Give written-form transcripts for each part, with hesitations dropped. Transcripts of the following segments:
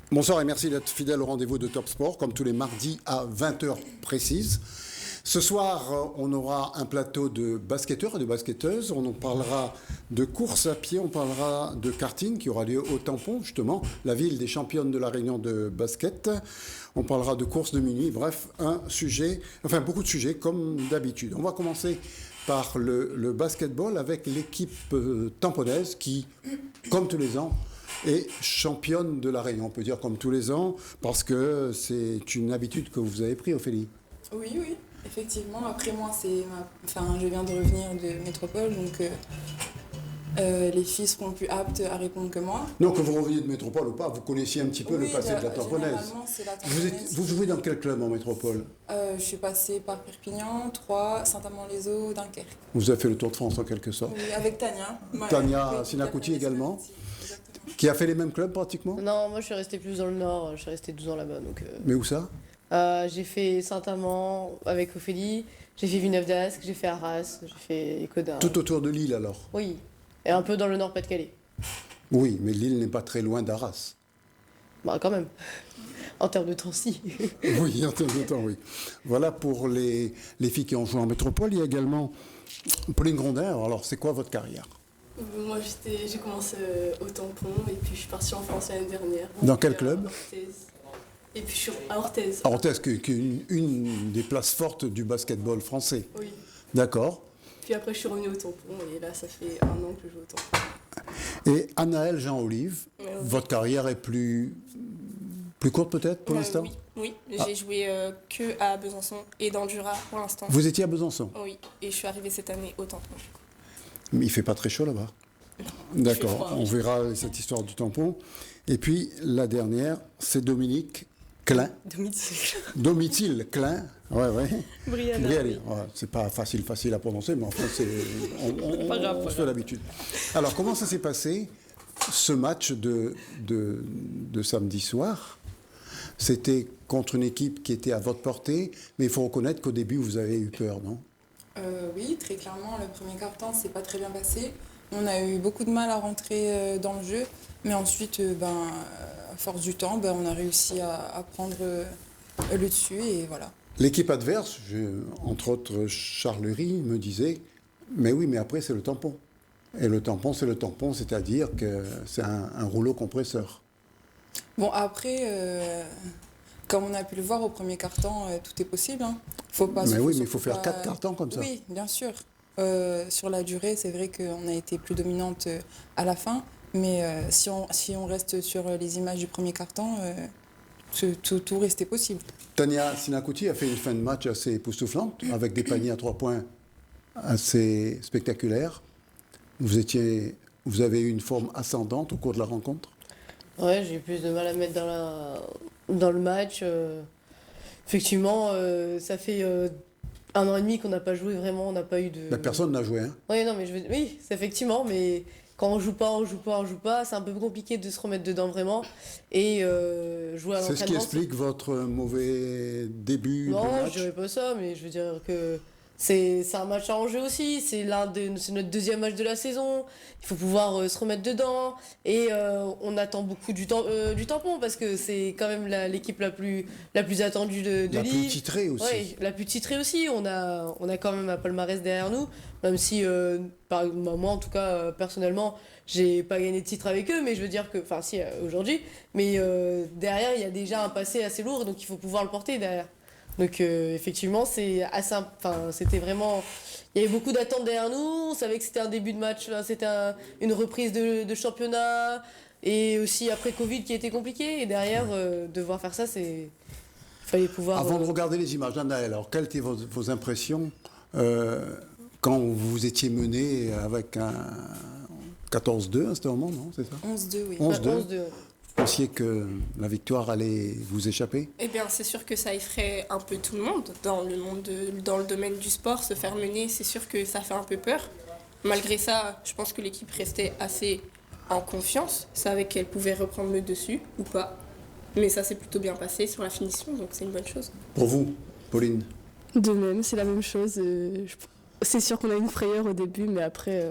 Bonsoir et merci d'être fidèle au rendez-vous de Top Sport, comme tous les mardis à 20 heures précises. Ce soir, on aura un plateau de basketteurs et de basketteuses. On en parlera de course à pied, on parlera de karting qui aura lieu au Tampon, justement, la ville des championnes de la Réunion de basket. On parlera de course de minuit, bref, beaucoup de sujets comme d'habitude. On va commencer par le basketball avec l'équipe tamponnaise qui, comme tous les ans, est championne de la Réunion. On peut dire comme tous les ans, parce que c'est une habitude que vous avez prise, Ophélie. Oui, effectivement. Après moi, je viens de revenir de métropole, donc les filles seront plus aptes à répondre que moi. Non, que vous reveniez de métropole ou pas, vous connaissiez un petit peu le passé de la tamponnaise. C'est la tamponnaise. Vous jouez dans quel club en métropole? Je suis passée par Perpignan, Troyes, Saint-Amand-les-Eaux, Dunkerque. Vous avez fait le tour de France en quelque sorte. Oui, avec Tania. Tania Sinakouti également. Qui a fait les mêmes clubs pratiquement? Non, moi je suis restée plus dans le nord, je suis restée 12 ans là-bas. Mais où ça? J'ai fait Saint-Amand avec Ophélie, j'ai fait Villeneuve d'Ascq, j'ai fait Arras, j'ai fait Écodin. Tout autour de Lille alors? Oui, et un peu dans le nord Pas-de-Calais. Oui, mais Lille n'est pas très loin d'Arras. Bah quand même, en termes de temps si. Oui, en termes de temps, oui. Voilà pour les filles qui ont joué en métropole. Il y a également Pauline Grondin. Alors c'est quoi votre carrière? Moi, j'ai commencé au Tampon et puis je suis partie en France l'année dernière. Dans quel club? Orthez. Et puis je suis à Orthez. À Orthez, qui est une des places fortes du basketball français. Oui. D'accord. Puis après, je suis revenue au Tampon et là, ça fait 1 an que je joue au Tampon. Et Anaëlle Jean-Olive, votre carrière est plus courte peut-être pour l'instant? Oui. J'ai joué que à Besançon et dans le Jura pour l'instant. Vous étiez à Besançon? Oui, et je suis arrivée cette année au Tampon. Mais il ne fait pas très chaud là-bas. D'accord, on verra cette histoire du tampon. Et puis la dernière, c'est Dominique Klein. Domitil Klein. Ouais. Brianna. Ouais, c'est pas facile à prononcer, mais enfin, on se fait l'habitude. Alors, comment ça s'est passé, ce match de samedi soir? C'était contre une équipe qui était à votre portée, mais il faut reconnaître qu'au début, vous avez eu peur, non? Oui, très clairement, le premier quart-temps s'est pas très bien passé. On a eu beaucoup de mal à rentrer dans le jeu, mais ensuite, à force du temps, on a réussi à prendre le dessus et voilà. L'équipe adverse, entre autres Charles Lurie, me disait « Mais oui, mais après c'est le tampon. Et le tampon, c'est le tampon, c'est-à-dire que c'est un rouleau compresseur. » Bon, après, comme on a pu le voir au premier quart-temps, tout est possible. Hein. Mais il faut faire 4 cartons comme ça. Oui, bien sûr. Sur la durée, c'est vrai qu'on a été plus dominante à la fin, mais si on reste sur les images du premier quart-temps, tout restait possible. Tania Sinakouti a fait une fin de match assez époustouflante, avec des paniers à 3 points assez spectaculaires. Vous avez eu une forme ascendante au cours de la rencontre? Ouais, j'ai eu plus de mal à mettre dans le match. Effectivement, ça fait 1 an et demi qu'on n'a pas joué vraiment, on n'a pas eu de... Personne n'a joué, hein? Oui, non, mais oui, c'est effectivement, mais quand on joue pas, c'est un peu compliqué de se remettre dedans vraiment. Et jouer à l'entraînement... C'est ce qui explique votre mauvais début de match? Non, je dirais pas ça, mais je veux dire que c'est un match à enjeu aussi. C'est notre deuxième match de la saison. Il faut pouvoir se remettre dedans. Et on attend beaucoup du tampon parce que c'est quand même l'équipe la plus attendue de Lille. La plus titrée aussi. Oui, la plus titrée aussi. On a quand même un palmarès derrière nous. Même si, moi en tout cas, personnellement, j'ai pas gagné de titre avec eux, mais je veux dire que, enfin si, aujourd'hui. Mais derrière, il y a déjà un passé assez lourd, donc il faut pouvoir le porter derrière. Donc effectivement, c'était vraiment... Il y avait beaucoup d'attentes derrière nous, on savait que c'était un début de match, c'était une reprise de championnat, et aussi après Covid qui était compliqué, et derrière, devoir faire ça, il fallait pouvoir... Avant de regarder les images, Anaëlle, alors quelles étaient vos impressions quand vous étiez mené avec un 14-2 à ce moment, non? C'est ça? 11-2, oui. 11-2. Vous pensiez que la victoire allait vous échapper? Eh bien, c'est sûr que ça effraie un peu tout le monde. Dans le domaine du sport, se faire mener, c'est sûr que ça fait un peu peur. Malgré ça, je pense que l'équipe restait assez en confiance, savait qu'elle pouvait reprendre le dessus ou pas. Mais ça s'est plutôt bien passé sur la finition, donc c'est une bonne chose. Pour vous, Pauline? De même, c'est la même chose. C'est sûr qu'on a une frayeur au début, mais après,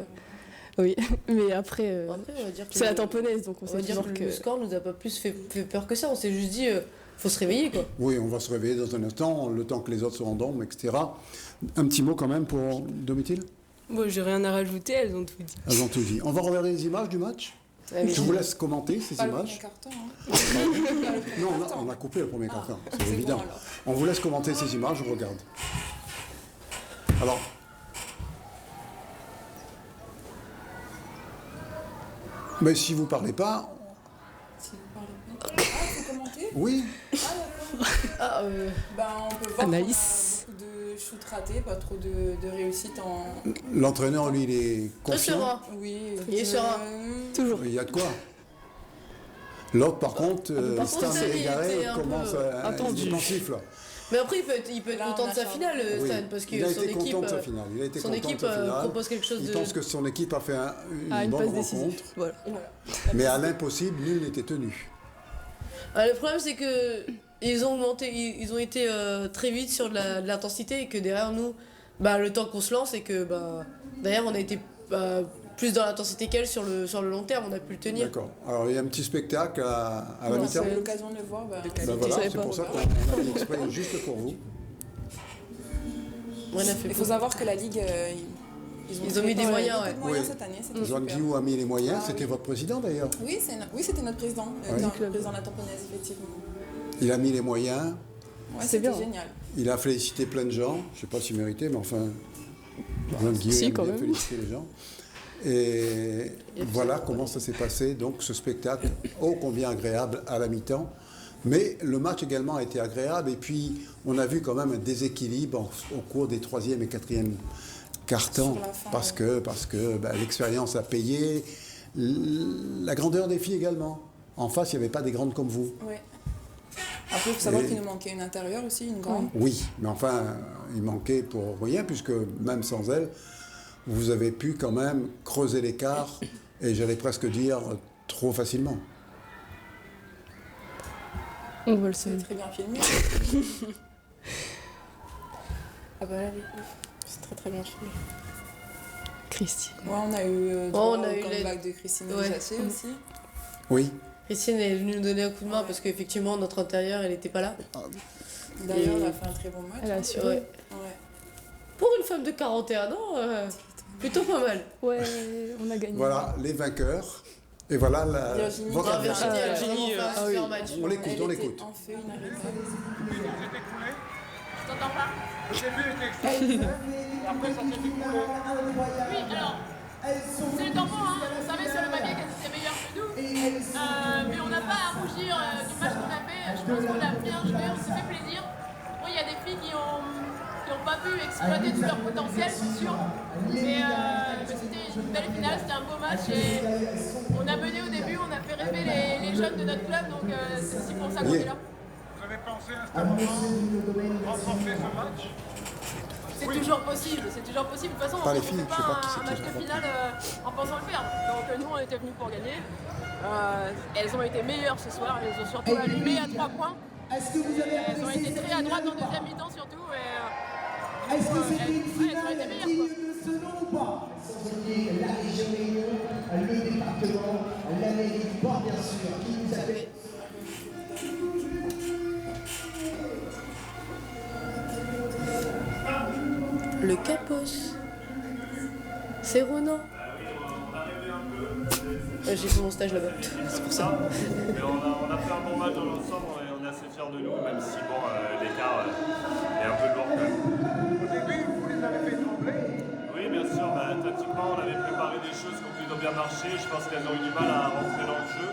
Oui, mais après, Après, on va dire que c'est la tamponnaise, donc on on sait va dire toujours que que... le score nous a pas plus fait peur que ça. On s'est juste dit, faut se réveiller, quoi. Oui, on va se réveiller dans un instant, le temps que les autres se rendorment, etc. Un petit mot quand même pour Domitil. Bon, j'ai rien à rajouter, elles ont tout dit. Elles ont tout dit. On va regarder les images du match. Allez. Je vous laisse commenter ces Pas le premier images. carton. Hein. Non, on a coupé le premier carton, c'est c'est évident. bon, alors. On vous laisse commenter ces images, je regarde. Alors, mais si vous parlez pas, Si vous parlez pas. Ah, faut commenter. oui, Ah, d'accord. Ah, Ben, on peut voir Anaïs. qu'on a beaucoup de shoots ratés, pas trop de réussite en... l'entraîneur, lui, il est très confiant. serein. Oui. Il est serein. Toujours. Il y a de quoi. L'autre, par contre, par Stan contre, ça, il Égaré était un commence peu à être attendu. défensif, là. Mais après, il peut être Là, on content de a sa Charles. finale, Oui. Stan, parce Il a que son été équipe, content de sa finale. Il a été son content de équipe sa finale. propose quelque chose Il de... pense que son équipe a fait une Ah, une bonne passe décisive. rencontre. Voilà. Voilà. Mais à l'impossible, nul n'était tenu. Le problème, c'est que ils ont augmenté, ils ont été très vite sur de l'intensité et que derrière nous, bah, le temps qu'on se lance et que bah, derrière on a été plus dans l'intensité qu'elle sur le long terme, on a pu le tenir. D'accord. Alors, il y a un petit spectacle à la On a mi-temps. eu l'occasion de le voir. Ben, Ben voilà, savais c'est pas. pour ça qu'on a mis exprès juste pour vous. Rien à fait il pour. faut savoir que la Ligue, Ils ont mis des moyens, beaucoup de moyens Oui. cette année. C'était Joan super. Guillou a mis les moyens, Ah, c'était oui. votre président d'ailleurs. Oui, c'était notre président, Oui. le président de la tamponnaise, effectivement. Il a mis les moyens, Ouais, C'est c'était bien. génial. il a félicité plein de gens, je ne sais pas s'il méritait, mais enfin, Joan Guillou si, aime quand bien même. féliciter les gens. Et voilà comment ça s'est passé, donc ce spectacle ô combien agréable à la mi-temps. Mais le match également a été agréable et puis on a vu quand même un déséquilibre au cours des 3e et 4e cartons Sur la fin, parce que ben, l'expérience a payé, la grandeur des filles également. En face, il n'y avait pas des grandes comme vous. Ouais. Après, il faut savoir Et- qu'il nous manquait une intérieure aussi, une grande. Oui, mais enfin, il manquait pour rien puisque même sans elle, vous avez pu quand même creuser l'écart et j'allais presque dire trop facilement. On voit le C'est seul. très bien filmé. Ah bah là, oui. C'est très très bien filmé. Christine. Ouais, on a eu on droit a au eu comeback de Christine Ouais. Jacé aussi. Oui, Christine est venue nous donner un coup de main parce qu'effectivement notre intérieur elle n'était pas là. D'ailleurs, Et- elle a fait un très bon match. Elle a hein. assuré. Ouais. Ouais. Pour une femme de 41 ans, plutôt pas mal. Ouais, on a gagné. voilà les vainqueurs. Et voilà Virginie. votre Ah, adversaire. Virginie, elle a Virginie, vraiment fait un ah super oui. match. On l'écoute, Elle on était l'écoute. en feu inarrêtable. Oui, alors, c'est le tampon, hein. On savait sur le papier qu'elles étaient meilleures que nous. Mais on n'a pas à rougir du match qu'on a fait. Je pense qu'on a bien joué, on s'est fait plaisir. Bon, il y a des filles qui ont pas pu exploiter tout leur potentiel, c'est sûr. Mais c'était une belle finale, c'était un beau match. Et on a mené au début, on a fait rêver les jeunes de notre club. Donc c'est aussi pour ça qu'on est là. Vous avez pensé instantanément remporter ce match? C'est toujours possible, c'est toujours possible. De toute façon, Pas on les ne filles, fait je sais pas pas qui c'est un qui match les de remporte. finale en pensant le perdre. Donc nous, on était venus pour gagner. Elles ont été meilleures ce soir, elles ont surtout allumé à 3 points. Elles ont été très à droite en deuxième mi-temps surtout. Et, elles ont été meilleures. Quoi. Le Capos. C'est Ronan. J'ai fait mon stage là-bas, c'est pour ça. Mais on a fait un bon match dans l'ensemble, on est assez fiers de nous, même si bon, l'écart est un peu lourd quand même. Au début, vous les avez fait trembler. Oui, bien sûr, tactiquement, on avait préparé des choses qui ont plutôt bien marché. Je pense qu'elles ont eu du mal à rentrer dans le jeu.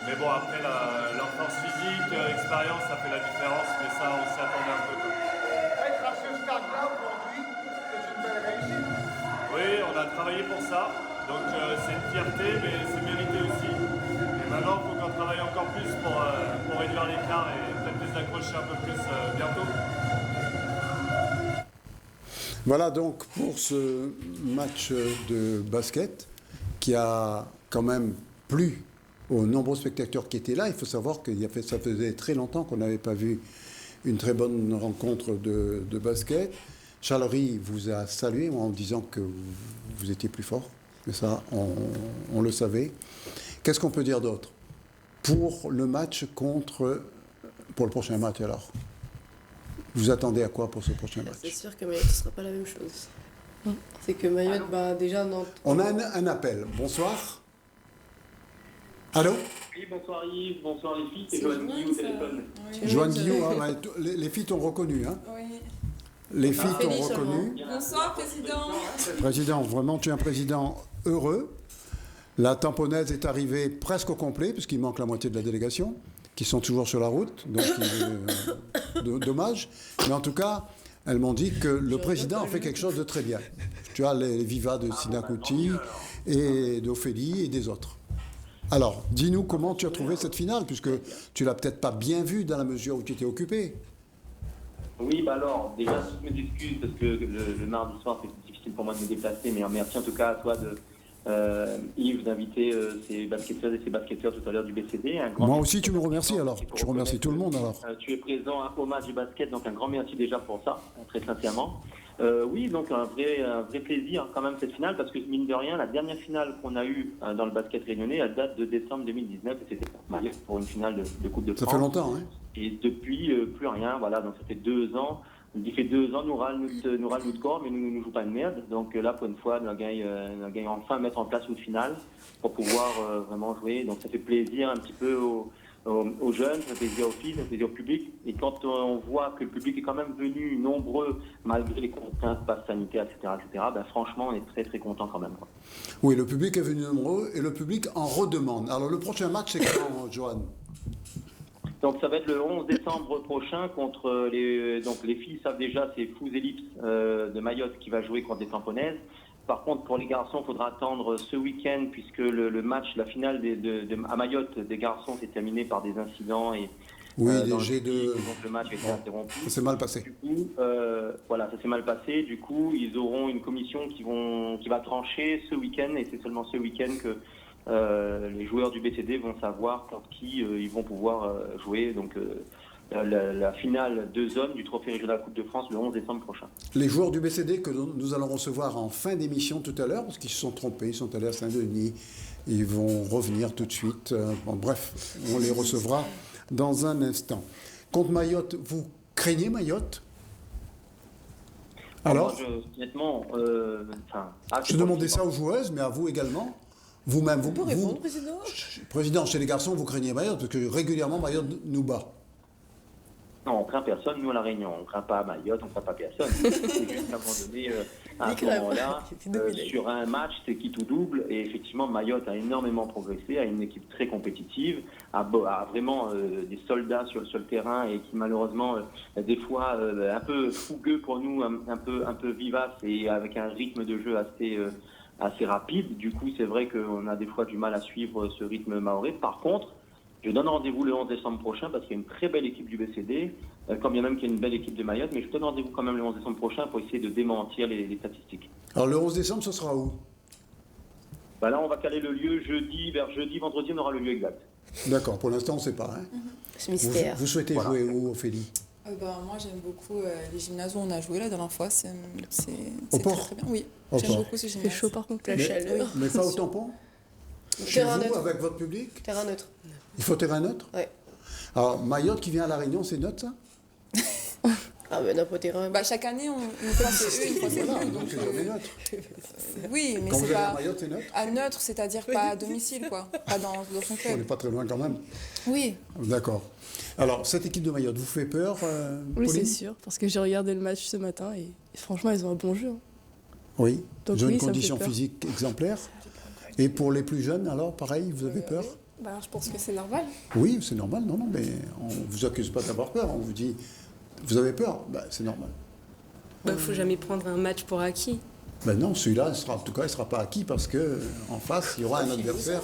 Mais bon, après, leur force physique, expérience, ça fait la différence. Mais ça, on s'y attendait un peu. Quoi. Être à ce stade-là aujourd'hui, c'est une belle réussite. Oui, on a travaillé pour ça. Donc c'est une fierté, mais c'est mérité aussi. Et maintenant, il faut qu'on travaille encore plus pour réduire l'écart et peut-être les accrocher un peu plus bientôt. Voilà donc pour ce match de basket qui a quand même plu aux nombreux spectateurs qui étaient là. Il faut savoir que ça faisait très longtemps qu'on n'avait pas vu une très bonne rencontre de basket. Charles-Henri vous a salué en disant que vous étiez plus fort. Mais ça, on le savait. Qu'est-ce qu'on peut dire d'autre pour le match pour le prochain match alors? Vous attendez à quoi pour ce prochain match? C'est sûr que Mayotte ne sera pas la même chose. C'est que Mayotte, déjà, Nantes. On a un appel. Bonsoir. Allô? Oui, bonsoir Yves, bonsoir les filles, c'est Joanne Guillou au téléphone. Joanne Guillou, les filles t'ont reconnu, hein? Oui. Les filles t'ont reconnu. Bonsoir, président. Président, vraiment, tu es un président heureux. La tamponnaise est arrivée presque au complet, puisqu'il manque la moitié de la délégation, qui sont toujours sur la route, donc dommage. Mais en tout cas, elles m'ont dit que le président a fait quelque chose de très bien. Tu as les vivas de Sinakouti et d'Ophélie et des autres. Alors, dis-nous comment tu as trouvé cette finale, puisque tu l'as peut-être pas bien vue dans la mesure où tu étais occupé. Oui, alors, déjà, toutes mes excuses, parce que le mardi soir, c'est difficile pour moi de me déplacer, mais merci en tout cas à toi, Yves, d'inviter ces basketteurs et ces basketteurs tout à l'heure du BCD. Moi aussi, tu me remercies alors. Tu remercies tout le monde alors. Tu es présent au match du basket, donc un grand merci déjà pour ça, très sincèrement. Oui, donc un vrai plaisir quand même cette finale, parce que mine de rien, la dernière finale qu'on a eue dans le basket réunionnais, elle date de décembre 2019, et c'était pour une finale de Coupe de France. Ça fait longtemps, hein? Et depuis, plus rien, voilà, donc ça fait 2 ans. Il fait 2 ans, nous râle notre corps, mais nous ne jouons pas de merde. Donc là, pour une fois, nous avons enfin mettre en place une finale pour pouvoir vraiment jouer. Donc ça fait plaisir un petit peu aux jeunes, ça fait plaisir aux filles, ça fait plaisir au public. Et quand on voit que le public est quand même venu nombreux, malgré les contraintes, passes sanitaires, etc., ben franchement, on est très content quand même, quoi. Oui, le public est venu nombreux et le public en redemande. Alors le prochain match, c'est quand, Joanne? Donc ça va être le 11 décembre prochain contre donc les filles savent déjà, c'est Fous Ellipse de Mayotte qui va jouer contre les Tamponnaises. Par contre pour les garçons, il faudra attendre ce week-end puisque le match, la finale à Mayotte des garçons s'est terminée par des incidents et oui, des G2. Donc le match a été interrompu. Ça s'est mal passé. Du coup, voilà, ça s'est mal passé. Du coup, ils auront une commission qui va trancher ce week-end et c'est seulement ce week-end que les joueurs du BCD vont savoir contre qui ils vont pouvoir jouer. Donc la finale de zone du trophée régional Coupe de France le 11 décembre prochain. Les joueurs du BCD que nous allons recevoir en fin d'émission tout à l'heure, parce qu'ils se sont trompés, ils sont allés à Saint-Denis, ils vont revenir tout de suite. Bon, bref, on les recevra dans un instant. Contre Mayotte, vous craignez Mayotte? Alors honnêtement, je demandais ça aux joueuses, mais à vous également. Vous-même, vous pouvez répondre, président. Président, chez les garçons, vous craignez Mayotte, parce que régulièrement, Mayotte nous bat. Non, on ne craint personne, nous à La Réunion. On ne craint pas Mayotte, on ne craint pas personne. C'est juste qu'à un moment donné, à ce moment-là, sur un match, c'est qui tout double. Et effectivement, Mayotte a énormément progressé, a une équipe très compétitive, a vraiment des soldats sur le terrain et qui malheureusement, des fois, un peu fougueux pour nous, un peu vivace et avec un rythme de jeu assez rapide. Du coup, c'est vrai qu'on a des fois du mal à suivre ce rythme mahorais. Par contre, je donne rendez-vous le 11 décembre prochain parce qu'il y a une très belle équipe du BCD, quand bien même qu'il y a une belle équipe de Mayotte, mais je donne rendez-vous quand même le 11 décembre prochain pour essayer de démentir les statistiques. Alors le 11 décembre, ce sera où? Bah là, on va caler le lieu vers jeudi, vendredi, on aura le lieu exact. D'accord, pour l'instant, on ne sait pas. Hein. C'est mystère. Vous souhaitez jouer où, Ophélie? Moi, j'aime beaucoup les gymnases où on a joué la dernière fois. C'est Au très, Port? très bien. Oui, Au j'aime Port. beaucoup ce C'est gymnase. chaud par contre. La chaleur. Mais pas au tampon? Chez Terrain vous, neutre. avec votre public? Terrain neutre. Il faut terrain neutre? Ouais. Alors, Mayotte qui vient à La Réunion, c'est neutre, ça? Ah, mais n'a pas terrain. Chaque année, une fois c'est eux, une fois c'est Voilà, nous. donc c'est jamais neutre. Oui, mais Quand vous c'est allez à pas Mayotte, c'est neutre? à neutre, c'est-à-dire pas à domicile, quoi. Pas dans son On club. n'est pas très loin quand même. Oui. D'accord. Alors, cette équipe de Mayotte vous fait peur, Oui, Pauline? c'est sûr, parce que j'ai regardé le match ce matin et franchement, ils ont un bon jeu. Hein. Oui. Donc Ils ont oui, une ça me fait condition peur. physique exemplaire. Et pour les plus jeunes, alors, pareil, vous avez peur? Je pense que c'est normal. Oui, c'est normal. Non, mais on ne vous accuse pas d'avoir peur. On vous dit, vous avez peur? C'est normal. Faut jamais prendre un match pour acquis. Non, celui-là, en tout cas, il ne sera pas acquis parce qu'en face, il y aura un adversaire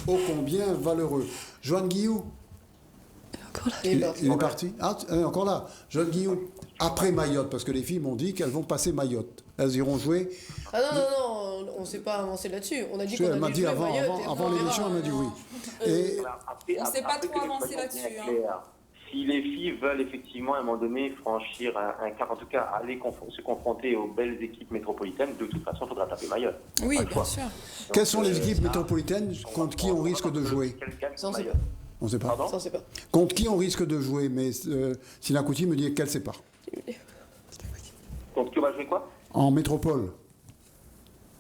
ô combien valeureux. Joanne Guillou? Il est parti. Ah, encore là. Joanne Guillou, après Mayotte, parce que les filles m'ont dit qu'elles vont passer Mayotte. Elles iront jouer. Ah non, on ne s'est pas avancé là-dessus. On a dit qu'on Elle m'a allait dit jouer avant Mayotte. avant l'émission, elle m'a dit oui. Et On ne s'est pas trop avancé là-dessus. si les filles veulent effectivement à un moment donné franchir un cap, en tout cas aller se confronter aux belles équipes métropolitaines, de toute façon, il faudra taper Mayotte. Oui, bien sûr. Donc, Quelles sont les équipes métropolitaines contre qui on risque de jouer? Ça, on sait pas. On ne sait pas. Pardon? Ça, on sait pas. Contre qui on risque de jouer? Mais Sina Couty me dit qu'elle ne sait pas. Contre qui on va jouer quoi? En métropole.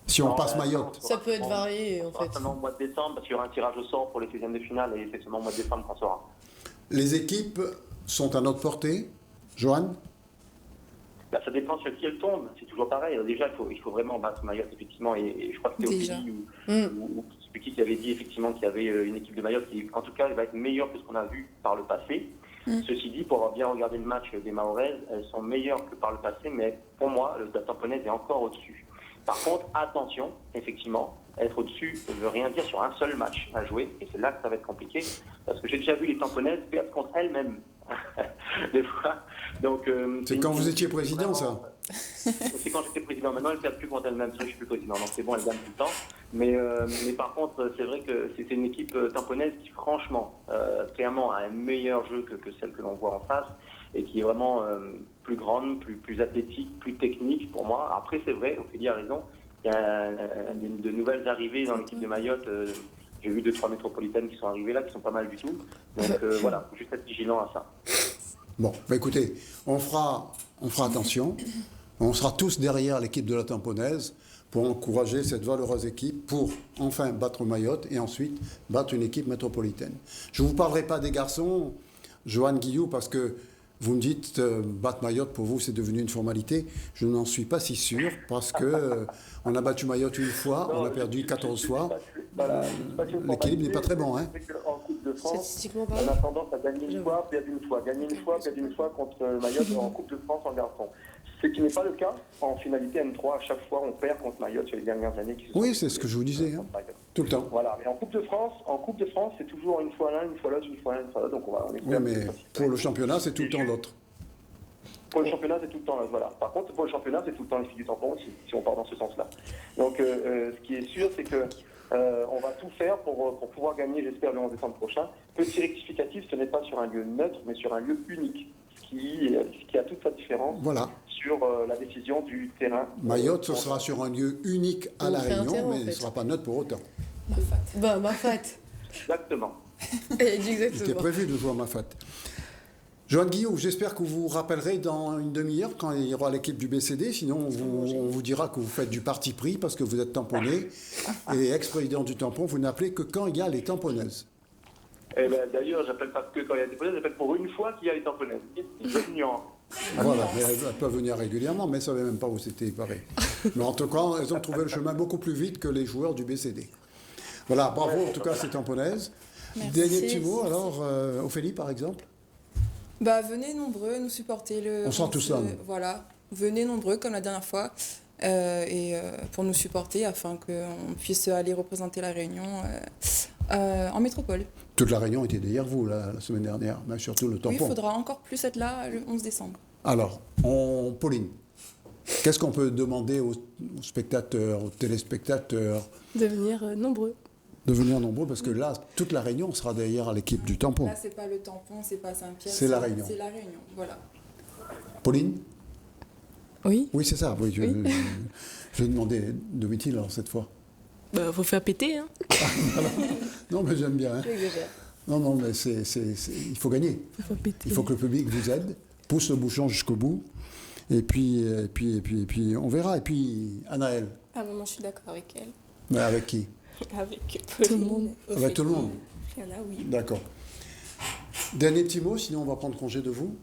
Si on Non, passe non, Mayotte. Ça peut être varié, en Ce sera fait. seulement au mois de décembre, parce qu'il y aura un tirage au sort pour les 16e de finale, et c'est seulement au mois de décembre qu'on saura. Les équipes sont à notre portée. Johan? Bah, ça dépend sur qui elle tombe, c'est toujours pareil. Alors, déjà, il faut vraiment battre Mayotte, effectivement, et je crois que c'était Déjà. Ophélie ou qui avait dit effectivement qu'il y avait une équipe de Mayotte qui, en tout cas, va être meilleure que ce qu'on a vu par le passé. Ceci dit, pour avoir bien regardé le match des Mahoraises, elles sont meilleures que par le passé, mais pour moi, la Tamponnaise est encore au-dessus. Par contre, attention, effectivement, être au-dessus ne veut rien dire sur un seul match à jouer, et c'est là que ça va être compliqué, parce que j'ai déjà vu les Tamponnaises perdre contre elles-mêmes, des fois. Donc, C'est quand vous étiez président, ça? C'est quand j'étais président. Maintenant, elles ne perdent plus contre elles-mêmes. Je ne suis plus président, donc c'est bon, elles gagnent tout le temps. Mais par contre, c'est vrai que c'est une équipe tamponnaise qui, franchement, clairement, a un meilleur jeu que celle que l'on voit en face, et qui est vraiment plus grande, plus athlétique, plus technique pour moi. Après, c'est vrai, Ophélie a raison, il y a de nouvelles arrivées dans l'équipe de Mayotte. J'ai vu 2-3 métropolitaines qui sont arrivées là, qui sont pas mal du tout. Donc voilà, faut juste être vigilant à ça. Bon, bah écoutez, on fera attention. On sera tous derrière l'équipe de la Tamponnaise pour encourager cette valeureuse équipe pour enfin battre Mayotte et ensuite battre une équipe métropolitaine. Je ne vous parlerai pas des garçons, Johan Guillou, parce que vous me dites battre Mayotte, pour vous, c'est devenu une formalité. Je n'en suis pas si sûr, parce que on a battu Mayotte une fois, on a perdu 14 fois. L'équilibre n'est pas très bon. Hein. En Coupe de France, Statistiquement on a tendance à gagner une fois, perdre une fois. Gagner une fois, perdre une fois contre Mayotte en Coupe de France en garçon. Ce qui n'est pas le cas en finalité N3. À chaque fois, on perd contre Mayotte sur les dernières années. Oui, c'est ce que je vous disais. Hein. Tout le temps. Voilà, mais en Coupe de France, c'est toujours une fois l'un, une fois l'autre, une fois l'un, une fois l'autre. Donc on oui, mais pour le championnat, c'est tout le temps l'autre. Pour le championnat, c'est tout le temps l'autre, voilà. Par contre, pour le championnat, c'est tout le temps les filles du tampon aussi, si on part dans ce sens-là. Donc, ce qui est sûr, c'est que on va tout faire pour pouvoir gagner, j'espère, le 11 décembre prochain. Petit rectificatif, ce n'est pas sur un lieu neutre, mais sur un lieu unique, ce qui a toute sa différence. Voilà. Sur la décision du terrain. Mayotte, ce sera sur un lieu unique à La Réunion, mais il ne sera pas neutre pour autant. Mafat. Exactement. C'était prévu de jouer à Mafat. Johan Guillaume, j'espère que vous vous rappellerez dans une demi-heure quand il y aura l'équipe du BCD. Sinon, on vous dira que vous faites du parti pris parce que vous êtes tamponné. Et ex-président du tampon, vous n'appelez que quand il y a les tamponnaises. Eh ben, d'ailleurs, j'appelle pas que quand il y a des tamponnaises, j'appelle pour une fois qu'il y a les tamponnaises. Voilà, mais elles peuvent venir régulièrement, mais ça ne savait même pas où c'était pareil. Mais en tout cas, elles ont trouvé le chemin beaucoup plus vite que les joueurs du BCD. Voilà, bravo en tout cas ces tamponnaises. Dernier petit mot, alors, Ophélie par exemple. Bah, venez nombreux nous supporter. On sera tous là. Voilà, venez nombreux comme la dernière fois pour nous supporter afin qu'on puisse aller représenter la Réunion en métropole. Toute la Réunion était derrière vous la semaine dernière, mais surtout le tampon. Oui, il faudra encore plus être là le 11 décembre. Alors, Pauline, qu'est-ce qu'on peut demander aux spectateurs, aux téléspectateurs? De venir nombreux. De venir nombreux, parce que là, toute la Réunion sera derrière l'équipe du tampon. Là, c'est pas le tampon, c'est pas Saint-Pierre. C'est la Réunion. C'est la Réunion, voilà. Pauline? Oui. Oui, c'est ça. Oui, je vais demander domicile alors cette fois. Bah, faut faire péter, hein. Non, mais j'aime bien. Hein. Non, mais il faut gagner. Il faut que le public vous aide, pousse le bouchon jusqu'au bout. Et puis, on verra. Et puis, Anaëlle. Ah, moi, je suis d'accord avec elle. Mais avec qui? Avec tout le monde. Avec tout le monde. Rihanna, oui. D'accord. Dernier petit mot, sinon on va prendre congé de vous.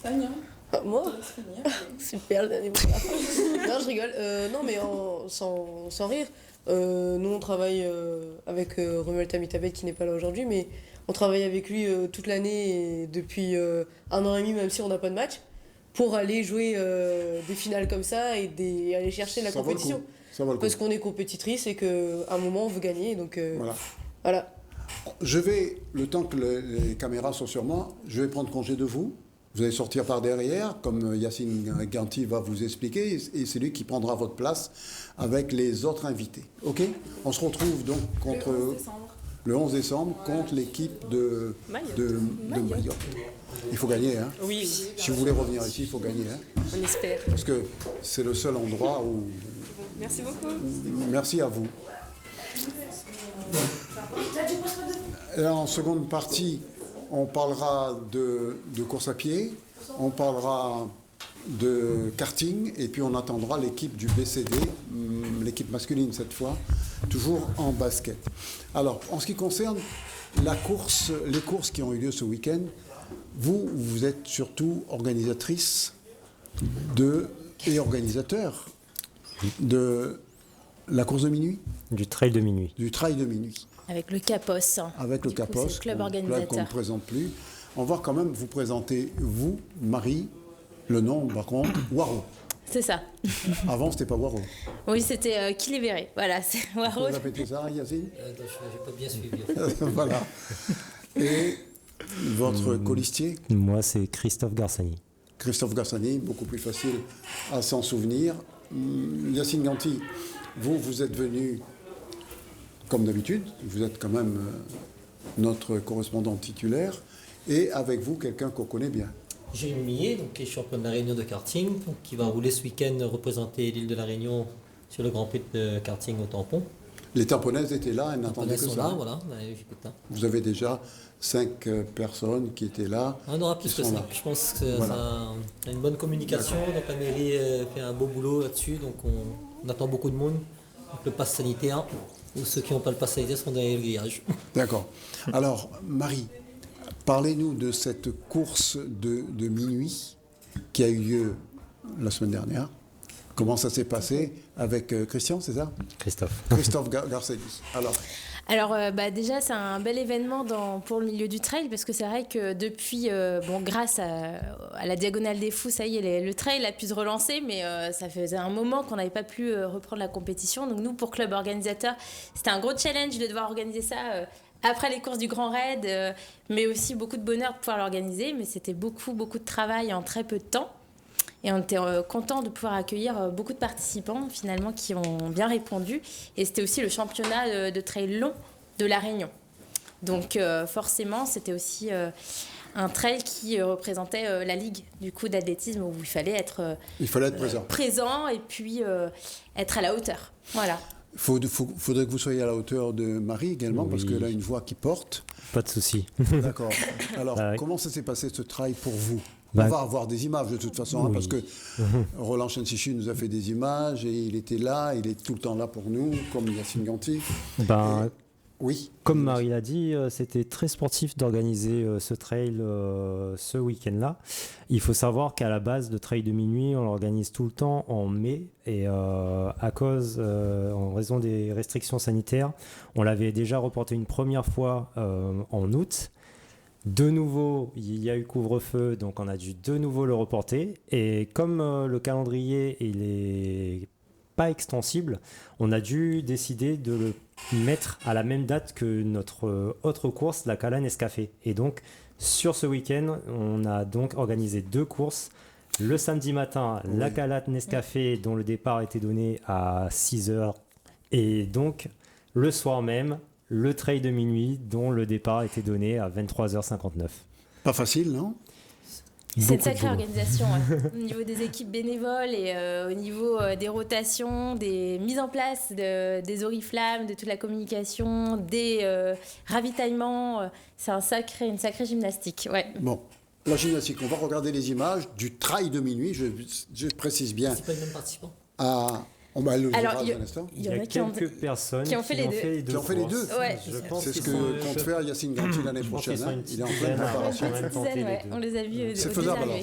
Tania. Moi Super, le dernier mot. Non, je rigole. Non, mais sans rire. Nous, on travaille avec Romuald Tamitabet qui n'est pas là aujourd'hui, mais on travaille avec lui toute l'année et depuis 1 an et demi, même si on n'a pas de match, pour aller jouer des finales comme ça et aller chercher la compétition. Parce qu'on est compétitrice et qu'à un moment on veut gagner. Donc voilà. Je vais, le temps que les caméras sont sur moi, je vais prendre congé de vous. Vous allez sortir par derrière, comme Yacine Ganti va vous expliquer, et c'est lui qui prendra votre place avec les autres invités. Ok? On se retrouve donc contre le 11 décembre contre l'équipe de Mayotte. Il faut gagner, hein. Oui. Si vous voulez revenir ici, il faut gagner, hein. On espère. Parce que c'est le seul endroit où... Merci beaucoup. Merci à vous. Et en seconde partie, on parlera de course à pied, on parlera de karting, et puis on attendra l'équipe du BCD, l'équipe masculine cette fois, toujours en basket. Alors, en ce qui concerne les courses qui ont eu lieu ce week-end, vous êtes surtout organisatrice et organisateur de la course de minuit ? Du trail de minuit. Du trail de minuit. Avec le CAPOS. Avec le CAPOS, c'est le club organisateur. Qu'on ne présente plus. On va quand même vous présenter, vous, Marie, le nom, par contre, Waro. C'est ça. Avant, c'était pas Waro. Oui, c'était Kilibéré. Voilà, c'est Waro. Vous répétez ça, Yacine ? Je n'ai pas bien suivi. Voilà. Et votre colistier ? Moi, c'est Christophe Garsani. Christophe Garsani, beaucoup plus facile à s'en souvenir. Yacine Ganti, vous êtes venu, comme d'habitude, vous êtes quand même notre correspondant titulaire, et avec vous, quelqu'un qu'on connaît bien. Jérémy Millet, qui est champion de la Réunion de karting, qui va rouler ce week-end représenter l'île de la Réunion sur le Grand Prix de karting au tampon. Les tamponnaises étaient là, elles n'attendaient que sont ça. là, voilà. J'écoute, hein. Vous avez déjà 5 personnes qui étaient là. On aura plus que ça. Je pense que ça a une bonne communication. Donc la mairie fait un beau boulot là-dessus. Donc on attend beaucoup de monde. Donc le pass sanitaire, ou ceux qui n'ont pas le pass sanitaire seront derrière le grillage. D'accord. Alors, Marie, parlez-nous de cette course de minuit qui a eu lieu la semaine dernière. Comment ça s'est passé avec Christian, c'est ça ? Christophe Garcelis. Alors déjà, c'est un bel événement pour le milieu du trail, parce que c'est vrai que depuis, grâce à la Diagonale des Fous, ça y est, le trail a pu se relancer, mais ça faisait un moment qu'on n'avait pas pu reprendre la compétition. Donc nous, pour club organisateur, c'était un gros challenge de devoir organiser ça après les courses du Grand Raid, mais aussi beaucoup de bonheur de pouvoir l'organiser. Mais c'était beaucoup de travail en très peu de temps. Et on était content de pouvoir accueillir beaucoup de participants, finalement, qui ont bien répondu. Et c'était aussi le championnat de trail long de La Réunion. Donc, forcément, c'était aussi un trail qui représentait la ligue, du coup, d'athlétisme, où il fallait être présent et puis être à la hauteur. Voilà. Faudrait que vous soyez à la hauteur de Marie également, parce qu'elle a une voix qui porte. Pas de souci. D'accord. Alors, comment ça s'est passé ce trail pour vous ? On va avoir des images de toute façon, parce que Roland Chensichi nous a fait des images et il était là, il est tout le temps là pour nous, comme Yacine Ganti. Oui. Comme Marie l'a dit, c'était très sportif d'organiser ce trail ce week-end-là. Il faut savoir qu'à la base, le trail de minuit, on l'organise tout le temps en mai. Et en raison des restrictions sanitaires, on l'avait déjà reporté une première fois en août. De nouveau, il y a eu couvre-feu, donc on a dû de nouveau le reporter. Et comme le calendrier, il est pas extensible, on a dû décider de le mettre à la même date que notre autre course, la Cala Nescafé. Et donc, sur ce week-end, on a donc organisé 2 courses. Le samedi matin, la Cala Nescafé, dont le départ était donné à 6h. Et donc, le soir même, le trail de minuit, dont le départ était donné à 23h59. Pas facile, non ? C'est une sacrée organisation, au niveau des équipes bénévoles et au niveau des rotations, des mises en place des oriflammes, de toute la communication, des ravitaillements. C'est une sacrée gymnastique. Ouais. Bon, la gymnastique, on va regarder les images du trail de minuit, je précise bien. C'est pas le même participant. Alors, il y a quelques personnes qui ont fait les deux. Qui ont fait les deux. Ouais. C'est ce que compte faire Yacine Ganti l'année prochaine. Il est en pleine préparation. On les a vus. C'est faisable alors.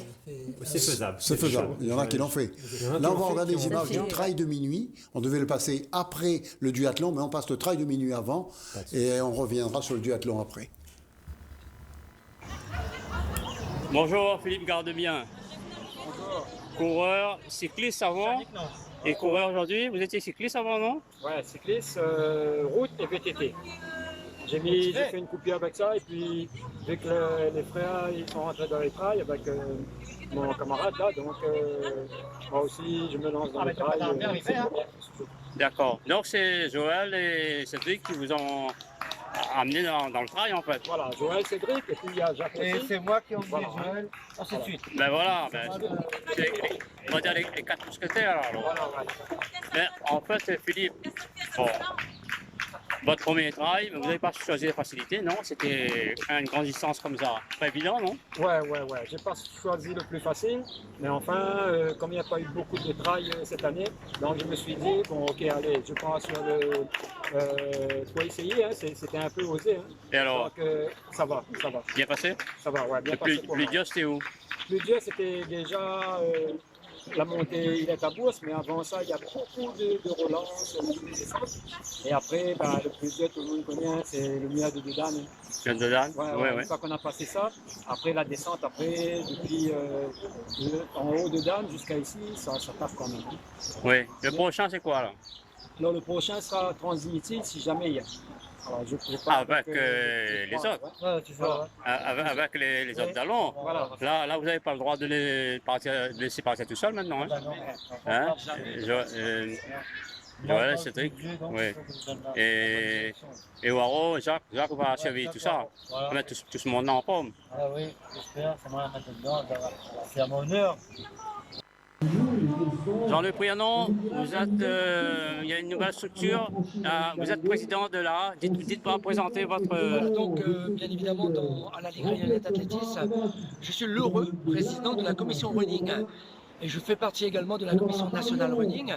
C'est faisable. Il y en a qui l'ont fait. Là, on va regarder les images du trail de minuit. On devait le passer après le duathlon, mais on passe le trail de minuit avant et on reviendra sur le duathlon après. Bonjour, Philippe Gardebien. Bonjour. Coureur, cycliste avant. Et coureur aujourd'hui, vous étiez cycliste avant, non ? Ouais, cycliste, route et VTT. J'ai fait une coupure avec ça, et puis vu que les frères ils sont rentrés dans les trails avec mon camarade là, donc moi aussi je me lance dans les trails. D'accord. Donc c'est Joël et Cédric qui vous ont amené dans le trail en fait. Voilà, Joël, Cédric, et puis il y a Jacques aussi. Et c'est moi qui ai oublié Voilà. Joël, ainsi de suite. Ben voilà, on va dire les 4 mousquetaires alors. Mais en fait, Philippe, bon, votre premier trail, vous n'avez pas choisi la facilité, non? C'était une grande distance comme ça. Pas évident, non? Ouais. J'ai pas choisi le plus facile, mais enfin, comme il n'y a pas eu beaucoup de trail cette année, donc je me suis dit, bon, ok, allez, je prends sur le. Faut essayer, hein, c'était un peu osé. Hein. Et alors? Donc, ça va. Bien passé? Ça va, ouais, bien Le passé. plus dur, c'était où? Le plus dur, c'était déjà la montée, il est à Bourse, mais avant ça, il y a beaucoup de relances, des descentes. Et après, le plus dur, tout le monde connaît, c'est le mur de Dedane. Le Dedane? Ouais. Une fois qu'on a passé ça, après la descente, depuis en haut de Dedane jusqu'à ici, ça tape quand même. Oui. Le prochain, c'est quoi là? Non, le prochain sera Transmitile si jamais il y a. Alors, avec les autres. Ouais, tu vois. Avec les autres talons. Voilà. Là, vous n'avez pas le droit de les laisser partir tout seul maintenant. Hein? Joël, Cédric. Oui. Et Waro, Jacques va surveiller tout ça. On va mettre tout ce monde en forme. Ah oui, j'espère, ça m'a mettre dedans, c'est à mon honneur. Jean-Luc Prianon, vous êtes, il y a une nouvelle structure, vous êtes président de la, dites-moi, présenter votre... Donc, bien évidemment, à la Ligue régionale d'athlétisme, je suis l'heureux président de la commission running. Et je fais partie également de la commission nationale running.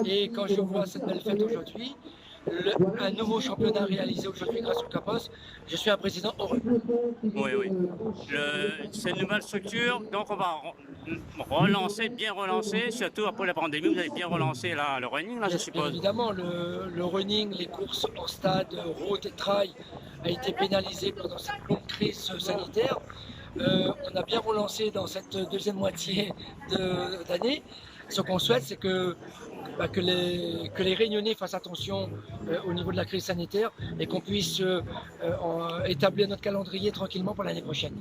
Et quand je vois cette belle fête aujourd'hui, un nouveau championnat réalisé aujourd'hui grâce au CAPOS, je suis un président heureux. Oui. C'est une nouvelle structure, donc on va bien relancer, surtout après la pandémie, vous avez bien relancé le running, là, je suppose. Bien évidemment, le running, les courses en stade, route et trail, a été pénalisé pendant cette longue crise sanitaire. On a bien relancé dans cette deuxième moitié d'année. Ce qu'on souhaite, c'est que les Réunionnais fassent attention au niveau de la crise sanitaire et qu'on puisse établir notre calendrier tranquillement pour l'année prochaine.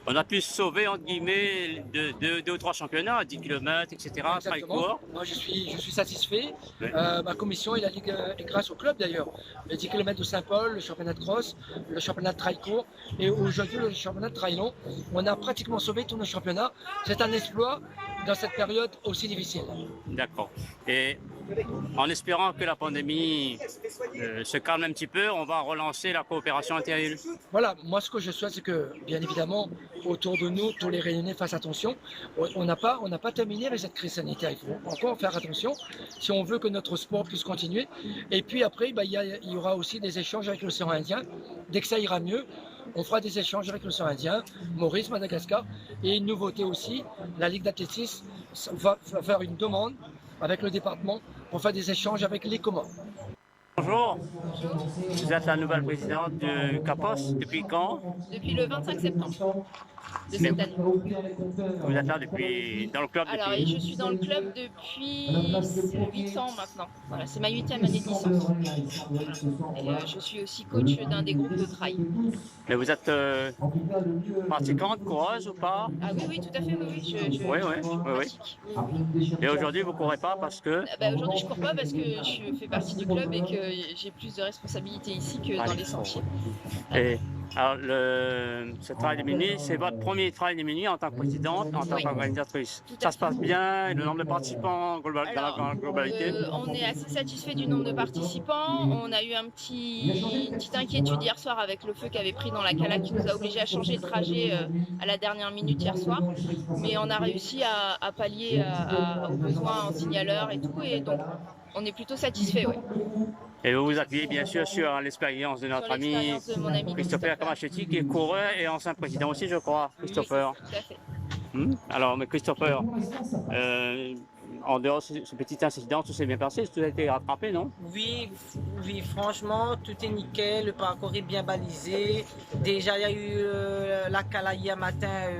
On a pu sauver, entre guillemets, deux ou trois championnats, 10 km, etc. Très court. Moi, je suis satisfait. Oui. Ma commission et la Ligue, et grâce au club d'ailleurs, le 10 km de Saint-Paul, le championnat de cross, le championnat de trail court et aujourd'hui le championnat de trail long. On a pratiquement sauvé tous nos championnats. C'est un exploit dans cette période aussi difficile. D'accord. Et en espérant que la pandémie se calme un petit peu, on va relancer la coopération inter-îles. Voilà, moi ce que je souhaite, c'est que, bien évidemment, autour de nous, tous les Réunionnais fassent attention. On n'a pas terminé avec cette crise sanitaire, il faut encore faire attention si on veut que notre sport puisse continuer. Et puis après, il y aura aussi des échanges avec l'océan Indien. Dès que ça ira mieux, on fera des échanges avec l'océan Indien, Maurice, Madagascar. Et une nouveauté aussi, la Ligue d'athlétisme va faire une demande avec le département pour faire des échanges avec les Comores. Bonjour, vous êtes la nouvelle présidente du CAPOS, depuis quand? Depuis le 25 septembre de cette année. Vous êtes là dans le club depuis... Alors, je suis dans le club depuis 8 ans maintenant. Voilà, c'est ma 8e année de licence. Et je suis aussi coach d'un des groupes de trail. Mais vous êtes pratiquante, coureuse ou pas? Ah oui, tout à fait, oui. Oui. Et aujourd'hui, vous ne courez pas parce que... Aujourd'hui, je ne cours pas parce que je fais partie du club et que j'ai plus de responsabilités ici que dans les sentiers. Et alors, ce trail des minuit, c'est votre premier trail des minuit en tant que présidente, en tant qu'organisatrice. Ça se passe bien, le nombre de participants dans la globalité? On est assez satisfait du nombre de participants. On a eu une petite inquiétude hier soir avec le feu qui avait pris dans la Cala qui nous a obligés à changer de trajet à la dernière minute hier soir. Mais on a réussi à pallier aux besoins en signaleurs et tout. Et donc, on est plutôt satisfait, oui. Et vous vous appuyez bien sûr sur l'expérience de notre ami Christopher Kamachetti, qui est coureur et ancien président aussi, je crois, Christopher. Oui, tout à fait. Alors, mais Christopher, en dehors de ce petit incident, tout s'est bien passé, tout a été rattrapé, non? Oui, franchement, tout est nickel, le parcours est bien balisé. Déjà, il y a eu la Cala hier matin.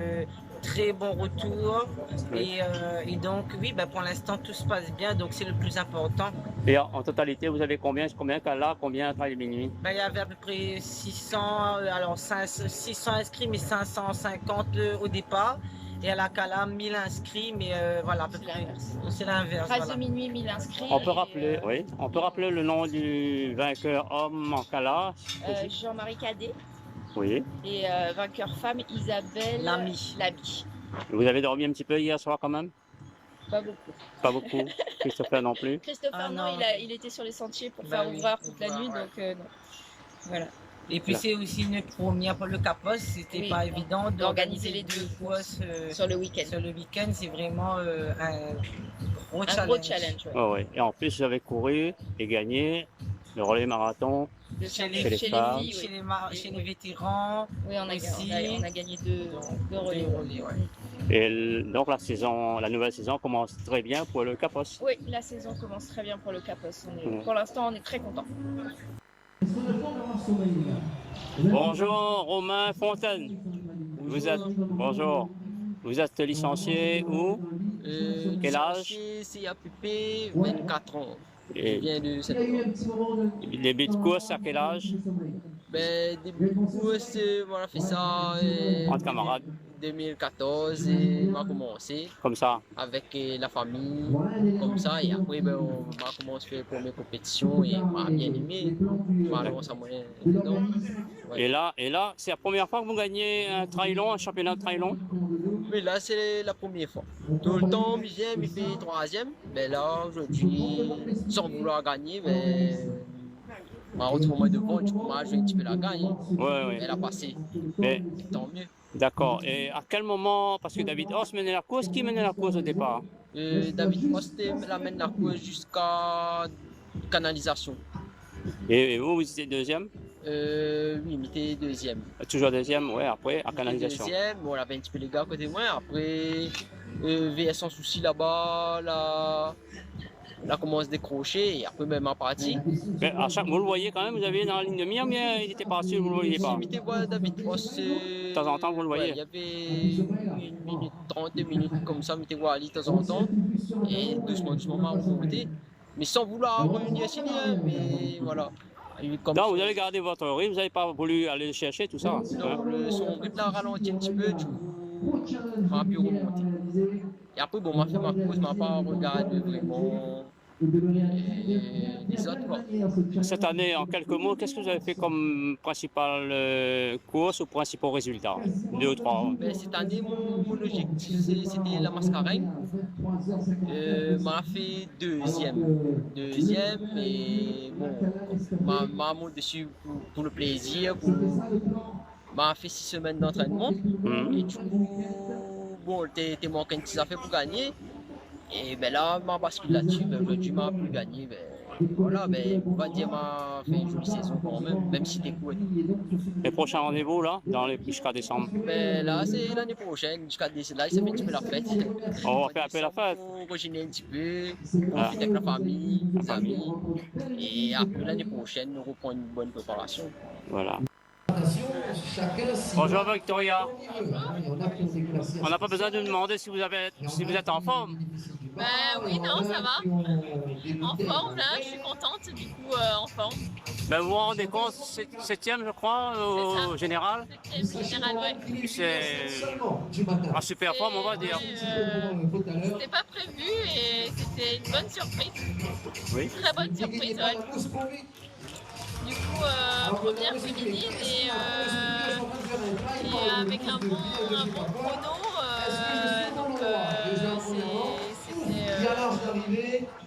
Très bon retour et donc oui, pour l'instant tout se passe bien, donc c'est le plus important. Et en totalité, vous avez combien Cala, combien trail minuit? Il y avait à peu près 600 inscrits mais 550 au départ Et à la Cala, 1000 inscrits, mais voilà, à peu près. C'est l'inverse. Race Voilà. de minuit, 1000 inscrits. On peut rappeler, oui, on peut rappeler le nom du vainqueur homme en Cala. Jean-Marie Cadet. Oui. Et vainqueur femme, Isabelle Lamy. Vous avez dormi un petit peu hier soir quand même? Pas beaucoup. Pas beaucoup. Christopher non plus. Christopher, non, il était sur les sentiers pour faire ouvreur toute la nuit, donc non. Voilà. Et puis c'est aussi notre première pour le Capos, c'était pas évident d'organiser les deux courses sur le week-end. Sur le week-end, c'est vraiment un gros challenge. Gros challenge, Oh, oui. Et en plus, vous avez couru et gagné le relais marathon chez les femmes. filles, chez les vétérans. Oui, on a gagné deux relais. Et donc la nouvelle saison commence très bien pour le Capos. Oui, la saison commence très bien pour le Capos. Pour l'instant, on est très contents. Bonjour Romain Fontaine. Bonjour. Vous êtes licencié où? Quel âge? CAPP, 24 ans. Et je viens de cette fois. Début de course à quel âge? Début de course, on a fait ça entre camarades. 2014 et on a commencé. Comme ça? Avec la famille, comme ça. Et après, on a commencé à faire la première compétition et on a bien aimé. Et là, c'est la première fois que vous gagnez un trail-long, un championnat de trail-long? Oui, là, c'est la première fois. Tout le temps, il vient, il fait 3e. Mais là, aujourd'hui, sans vouloir gagner, mais. Autrement devant, du coup, moi, je vais un petit peu la gagner. Oui. Elle a passé. Mais, tant mieux. D'accord. Et à quel moment, parce que David Hoss menait la course, qui menait la course au départ? David Hoss mène la course jusqu'à canalisation. Et vous étiez deuxième? Oui, il était deuxième. Toujours deuxième, oui, après, à canalisation. Deuxième, on avait un petit peu les gars à côté de moi. Après, VS sans souci là-bas, là commence à se décrocher et après même à partir. Mais à chaque, vous le voyez quand même, vous aviez dans la ligne de mire, mais il était parti, vous le voyez pas. Si, voir David Hoss. De temps en temps, vous le voyez. Il y avait 1 minute 30, 2 minutes comme ça, il voir Ali de temps en temps. Et doucement, m'a remonté. Mais sans vouloir revenir signer, mais voilà. Non, vous avez gardé votre rythme, vous n'avez pas voulu aller chercher tout ça. Non, son rythme a ralenti un petit peu, du coup, on a pu remonter. Et après, on m'a fait ma pause, m'a pas regardé vraiment les autres. Quoi. Cette année, en quelques mots, qu'est-ce que vous avez fait comme principale course ou principaux résultats? 2 ou 3? Cette année, mon objectif, c'était la Mascaregne. M'a fait deuxième, et bon, m'a monté dessus pour le plaisir, m'a fait 6 semaines d'entraînement, et du coup, bon, t'es manqué une petite affaire pour gagner, et là, m'a basculé là-dessus, aujourd'hui, m'a pu gagner, voilà, on va dire, m'a fait une jolie saison quand même si t'es court. Les prochains rendez-vous, là, jusqu'à décembre? Là, c'est l'année prochaine, jusqu'à décembre, là, ça fait un petit peu la fête. On va faire un peu la fête. On va regénérer un petit peu, profiter avec la famille, les amis, et après l'année prochaine, on reprend une bonne préparation. Voilà. Bonjour Victoria. On n'a pas besoin de demander si vous êtes en forme. Oui, non, ça va. En forme, là, je suis contente, du coup, en forme. Vous vous rendez compte, 7e, je crois, au général. 7e général, ouais. C'est en super forme, on va dire. C'était pas prévu et c'était une bonne surprise. Oui. Très bonne surprise, ouais. Du coup, première féminine et avec un bon chrono, donc c'était...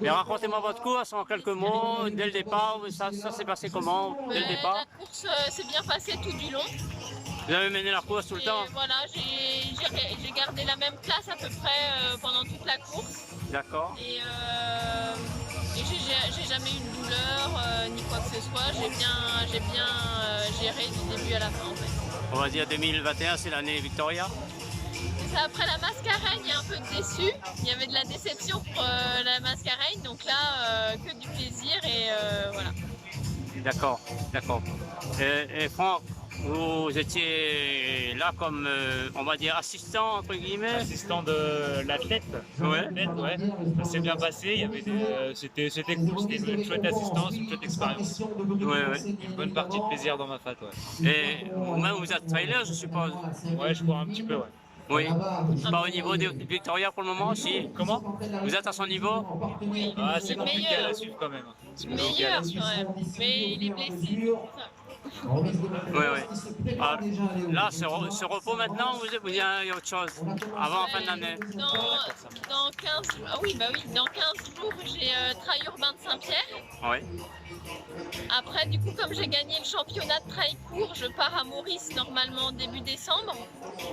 Mais racontez-moi votre course en quelques mots, dès le départ, ça s'est passé comment, dès le départ? La course s'est bien passée tout du long. Vous avez mené la course tout le temps? Voilà, j'ai gardé la même place à peu près pendant toute la course. D'accord. Et j'ai jamais eu de douleur ni quoi que ce soit. J'ai bien géré du début à la fin en fait. On va dire 2021, c'est l'année Victoria. C'est ça, après la Mascaregne, il y a un peu déçu. Il y avait de la déception pour la Mascaregne, donc là que du plaisir et voilà. D'accord. Et Franck, vous étiez là comme, on va dire, assistant, entre guillemets. Assistant de l'athlète. Ouais. Ça s'est bien passé, il y avait c'était cool, c'était une chouette assistance, une chouette expérience. Ouais. Une bonne partie de plaisir dans ma fat, ouais. Et vous-même, vous êtes trailer, je suppose? Ouais, je cours un petit peu, ouais. Oui. Pas au niveau de Victoria pour le moment, si. Comment? Vous êtes à son niveau? Oui. Ah, c'est compliqué à meilleur. la suivre quand même. C'est Meilleur compliqué à la quand suivre. même. Mais il est blessé. c'est ça. Oui, oui. Ah, là, c'est repos maintenant ou il y a autre chose? Avant la fin de l'année? Dans 15 jours, ah oui, bah oui, dans 15 jours, j'ai Trail Urbain de Saint-Pierre. Oui. Après, du coup, comme j'ai gagné le championnat de trail court, je pars à Maurice normalement début décembre.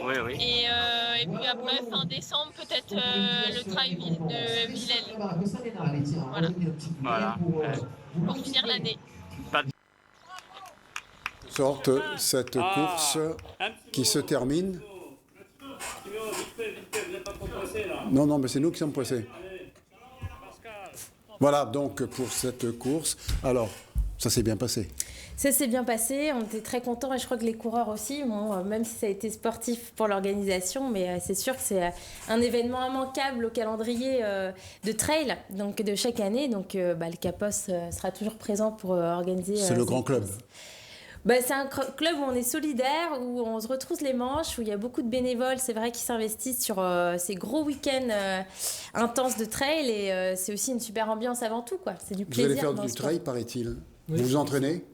Oui, oui. Et puis après, fin décembre, peut-être le trail de Villèle. Voilà. Voilà. Pour finir l'année. Sorte cette course qui se termine. Non, non, mais c'est nous qui sommes pressés. Voilà donc pour cette course. Alors, ça s'est bien passé. Ça s'est bien passé, on était très contents et je crois que les coureurs aussi, bon, même si ça a été sportif pour l'organisation, mais c'est sûr que c'est un événement immanquable au calendrier de trail donc de chaque année. Donc le Capos sera toujours présent pour organiser. C'est le grand club. C'est un club où on est solidaire, où on se retrousse les manches, où il y a beaucoup de bénévoles, c'est vrai, qui s'investissent sur ces gros week-ends intenses de trail et c'est aussi une super ambiance avant tout, quoi. C'est du plaisir. Vous allez faire dans du le sport. trail, paraît-il. Oui, Vous vous entraînez?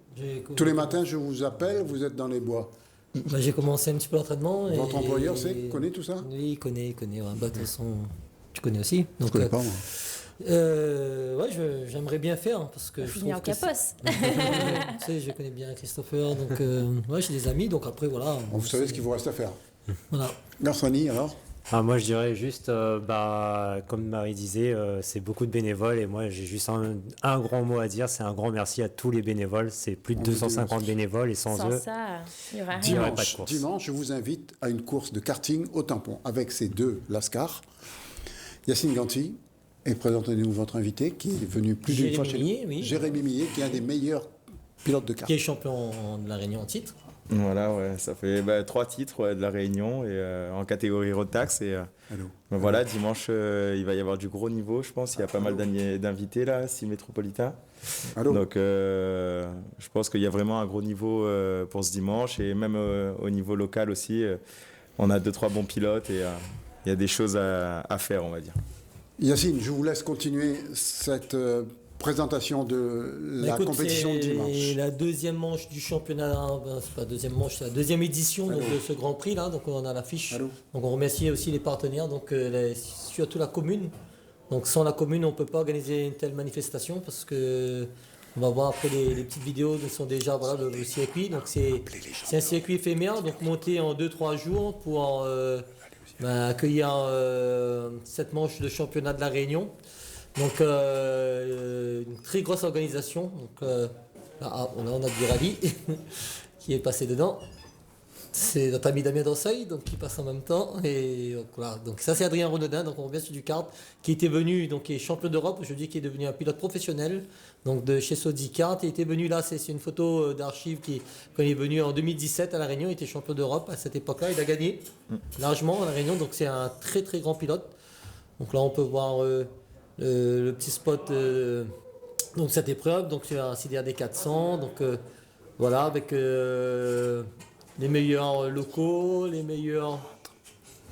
Tous les matins, je vous appelle, vous êtes dans les bois. J'ai commencé un petit peu l'entraînement. Votre employeur connaît tout ça? Oui, il connaît. Ouais. De toute façon, tu connais aussi. Donc, je connais pas, moi. Ouais, j'aimerais bien faire parce que je trouve en Capos. Tu sais, je connais bien Christopher, donc ouais, j'ai des amis, donc après voilà. Vous savez ce qu'il vous reste à faire. Voilà. Garsoni, alors? Moi, je dirais juste, comme Marie disait, c'est beaucoup de bénévoles et moi, j'ai juste un grand mot à dire, c'est un grand merci à tous les bénévoles. C'est plus de 250 bénévoles et sans eux, ça, il n'y aurait pas de course. Dimanche, je vous invite à une course de karting au tampon avec ces deux Lascar. Yacine Ganti, et présentez-nous votre invité qui est venu plus d'une fois chez nous. Oui. Jérémy Millet, qui est un des meilleurs pilotes de kart. Qui est champion de la Réunion en titre. Voilà, ouais, ça fait 3 titres de la Réunion et en catégorie road tax. Et voilà, dimanche, il va y avoir du gros niveau, je pense. Il y a pas mal d'invités là, 6 métropolitains. Donc, je pense qu'il y a vraiment un gros niveau pour ce dimanche et même au niveau local aussi, on a 2-3 bons pilotes et il y a des choses à faire, on va dire. Yacine, je vous laisse continuer cette présentation de la compétition de dimanche. La deuxième manche du championnat, c'est pas deuxième manche, c'est la deuxième édition donc, de ce Grand Prix là, donc on a l'affiche. Donc on remercie aussi les partenaires, donc surtout la commune. Donc sans la commune, on peut pas organiser une telle manifestation parce que on va voir après les petites vidéos qui sont déjà le circuit. Donc c'est un circuit éphémère, donc monté en 2-3 jours pour accueillir cette manche de championnat de la Réunion. Donc une très grosse organisation. Donc, là, on a du rallye qui est passé dedans. C'est notre ami Damien Danseuil donc, qui passe en même temps. Et donc, voilà. Donc ça c'est Adrien Renaudin, donc on revient sur du kart, qui était venu, donc qui est champion d'Europe, aujourd'hui qui est devenu un pilote professionnel donc de chez Sodi Kart. Il était venu là, c'est une photo d'archive quand il est venu en 2017 à La Réunion, il était champion d'Europe à cette époque-là, il a gagné largement à La Réunion, donc c'est un très très grand pilote. Donc là on peut voir le petit spot donc cette épreuve, donc c'est un CDRD 400, donc voilà avec les meilleurs locaux, les meilleurs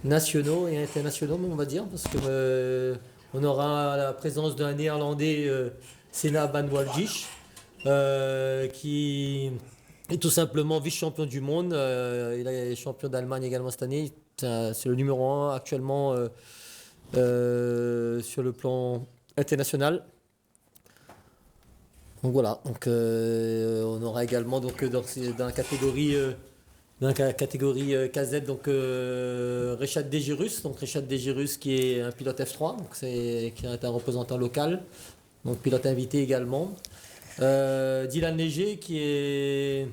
nationaux et internationaux, on va dire, parce que on aura la présence d'un Néerlandais, Senna Van Walgich, qui est tout simplement vice-champion du monde. Il est champion d'Allemagne également cette année. C'est le numéro 1 actuellement sur le plan international. Donc voilà, donc, on aura également donc, dans la catégorie KZ, donc Richard Degirus, donc Richard Degirus qui est un pilote F3, donc qui est un représentant local, donc pilote invité également. Dylan Léger qui est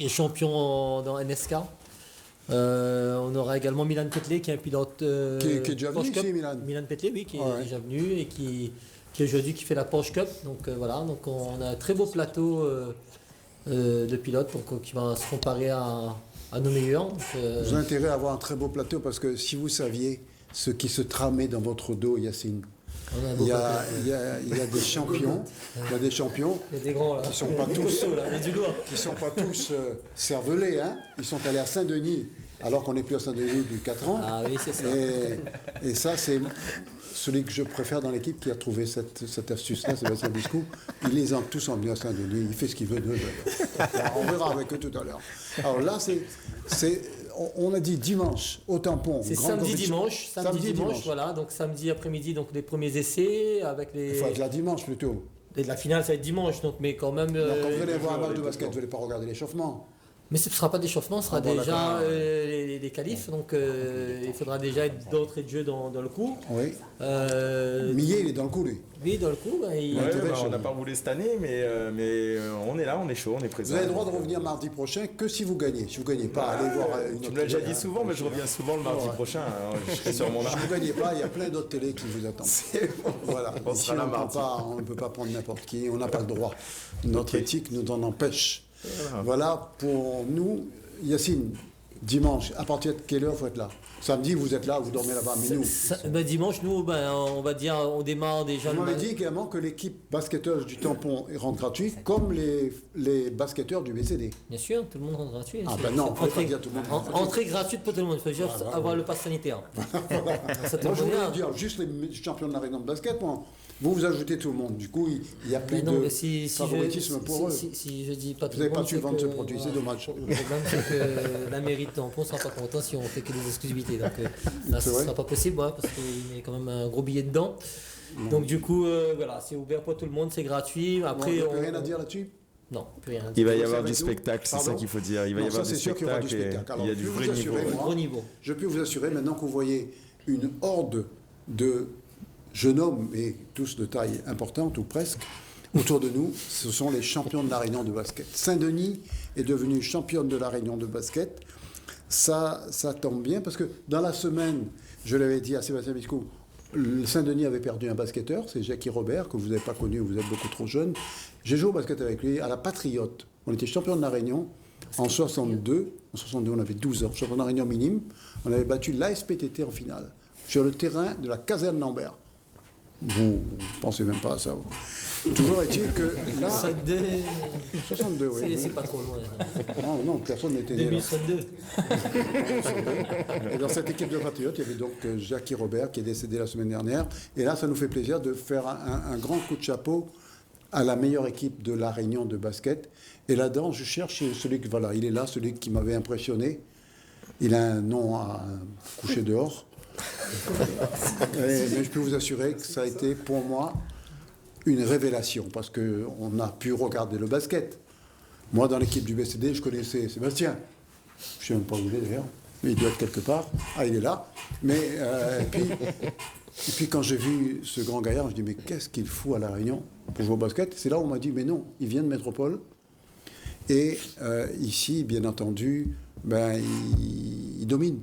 champion dans NSK. On aura également Milan Petley qui est un pilote qui est déjà venu ici, Milan Petley, oui, qui est déjà venu et qui aujourd'hui qui fait la Porsche Cup. Donc voilà, donc on a un très beau plateau de pilotes donc, qui va se comparer à nos meilleurs. Vous avez intérêt à avoir un très beau plateau parce que si vous saviez ce qui se tramait dans votre dos, Yacine, il y a des champions, il y a des champions qui ne sont pas tous cervelés, hein. Ils sont allés à Saint-Denis alors qu'on n'est plus à Saint-Denis depuis 4 ans. Ah oui, c'est ça. Et ça, c'est celui que je préfère dans l'équipe qui a trouvé cette astuce-là, Sébastien Biscou. Il les a tous emmenés à Saint-Denis, il fait ce qu'il veut d'eux. On verra avec eux tout à l'heure. Alors là, on a dit dimanche au tampon. C'est samedi dimanche, voilà. Donc samedi après-midi, donc les premiers essais avec les. Il faut être là dimanche plutôt. Et la finale, ça va être dimanche, donc mais quand même. Donc quand vous allez voir un match de basket, vous n'allez pas regarder l'échauffement. Mais ce ne sera pas d'échauffement, ce sera déjà les qualifs, donc il faudra déjà être d'entrée de jeu dans le coup. Oui. Millet, il est dans le coup, lui. Oui, dans le coup. On n'a pas roulé cette année, mais on est là, on est chaud, on est présent. Vous avez le droit de revenir mardi prochain que si vous gagnez. Si vous ne gagnez pas, allez voir une autre. Tu me l'as déjà dit souvent, mais je reviens souvent le mardi prochain. Je serai sûrement là. Si vous ne gagnez pas, il y a plein d'autres télés qui vous attendent. Voilà. On sera là mardi. On ne peut pas prendre n'importe qui, on n'a pas le droit. Notre éthique nous en empêche. Voilà pour nous. Yacine, dimanche, à partir de quelle heure il faut être là? Samedi, vous êtes là, vous dormez là-bas, mais nous... dimanche, nous, on va dire, on démarre déjà... Vous m'avez dit également que l'équipe basketteuse du tampon rentre gratuite, comme les basketteurs du BCD. Bien sûr, tout le monde rentre gratuit. Ah ben non, on peut dire tout le monde. Entrée gratuite pour tout le monde, il faut juste avoir le pass sanitaire. Moi, je voulais dire, juste les champions de la Réunion de basket, vous ajoutez tout le monde. Du coup, il n'y a plus de favoritisme pour eux. Si je dis pas tout le monde, vous n'avez pas su vendre ce produit, c'est dommage. Le problème, c'est que la mairie de tampon ne sera pas content si on fait que des exclusivités. Donc là, ce ne sera pas possible, parce qu'il y a quand même un gros billet dedans. Donc du coup, voilà, c'est ouvert pour tout le monde, c'est gratuit. Après, il n'y a plus rien à dire là-dessus? Non, plus rien. Il va y avoir du spectacle, c'est ça qu'il faut dire. Il va y avoir du spectacle et il y a du vrai niveau. Je peux vous assurer, maintenant que vous voyez une horde de jeunes hommes, et tous de taille importante ou presque, autour de nous, ce sont les champions de la Réunion de basket. Saint-Denis est devenue championne de la Réunion de basket. Ça tombe bien parce que dans la semaine, je l'avais dit à Sébastien Biscou, Saint-Denis avait perdu un basketteur, c'est Jackie Robert, que vous n'avez pas connu, vous êtes beaucoup trop jeune. J'ai joué au basket avec lui à la Patriote. On était champion de la Réunion en 62. En 62, on avait 12 ans, champion de la Réunion minime. On avait battu l'ASPTT en finale, sur le terrain de la caserne Lambert. Vous ne pensez même pas à ça. Toujours est-il que là... 62, oui. C'est pas trop loin. Non, personne n'était né là. 2062. Et dans cette équipe de Patriotes, il y avait donc Jackie Robert qui est décédé la semaine dernière. Et là, ça nous fait plaisir de faire un grand coup de chapeau à la meilleure équipe de la Réunion de basket. Et là-dedans, je cherche celui qui... Voilà, il est là, celui qui m'avait impressionné. Il a un nom à coucher dehors. Mais je peux vous assurer que ça a été pour moi une révélation parce qu'on a pu regarder le basket. Moi, dans l'équipe du BCD, je connaissais Sébastien. Je ne sais même pas où il est d'ailleurs, mais il doit être quelque part. Ah, il est là. Mais et puis quand j'ai vu ce grand gaillard, je dis mais qu'est-ce qu'il fout à La Réunion pour jouer au basket? C'est là où on m'a dit mais non, il vient de métropole. Et ici, bien entendu, il domine.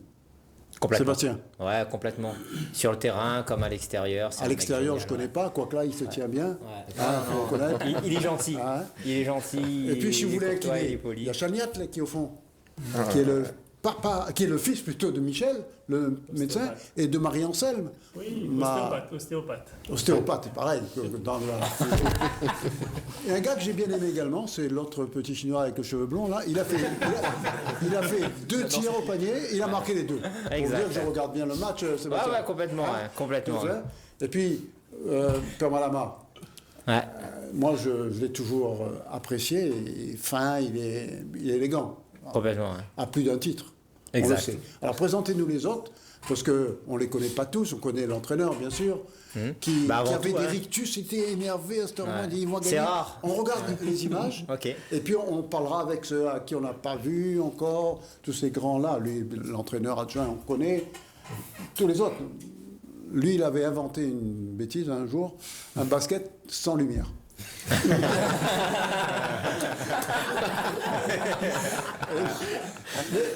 Complètement. Sébastien. Ouais, complètement. Sur le terrain comme à l'extérieur. À l'extérieur, je ne connais pas, quoique là, il se tient bien. Il est gentil. Il est gentil. Et puis, si vous voulez incliner, il y a Chaniat là, qui est au fond, qui est le papa, qui est le fils plutôt de Michel, le médecin, et de Marie-Anselme. Oui, ostéopathe. Ostéopathe, c'est pareil. Et un gars que j'ai bien aimé également, c'est l'autre petit chinois avec le cheveu blond, là. Il a fait 2 tirs au panier, il a marqué les 2. Pour dire que je regarde bien le match, Sébastien. Ouais, complètement. Complètement. Et puis, Kamalama. Ouais. Moi, je l'ai toujours apprécié. Il est fin, il est élégant. Complètement, à plus d'un titre. Exact. On le sait. Alors présentez-nous les autres, parce qu'on ne les connaît pas tous, on connaît l'entraîneur bien sûr, qui avait des rictus, il était énervé à ce moment, il dit, ils vont gagner. C'est rare. On regarde les images, et puis on parlera avec ceux à qui on n'a pas vu encore, tous ces grands-là, lui, l'entraîneur adjoint, on connaît, tous les autres. Lui, il avait inventé une bêtise un jour, un basket sans lumière.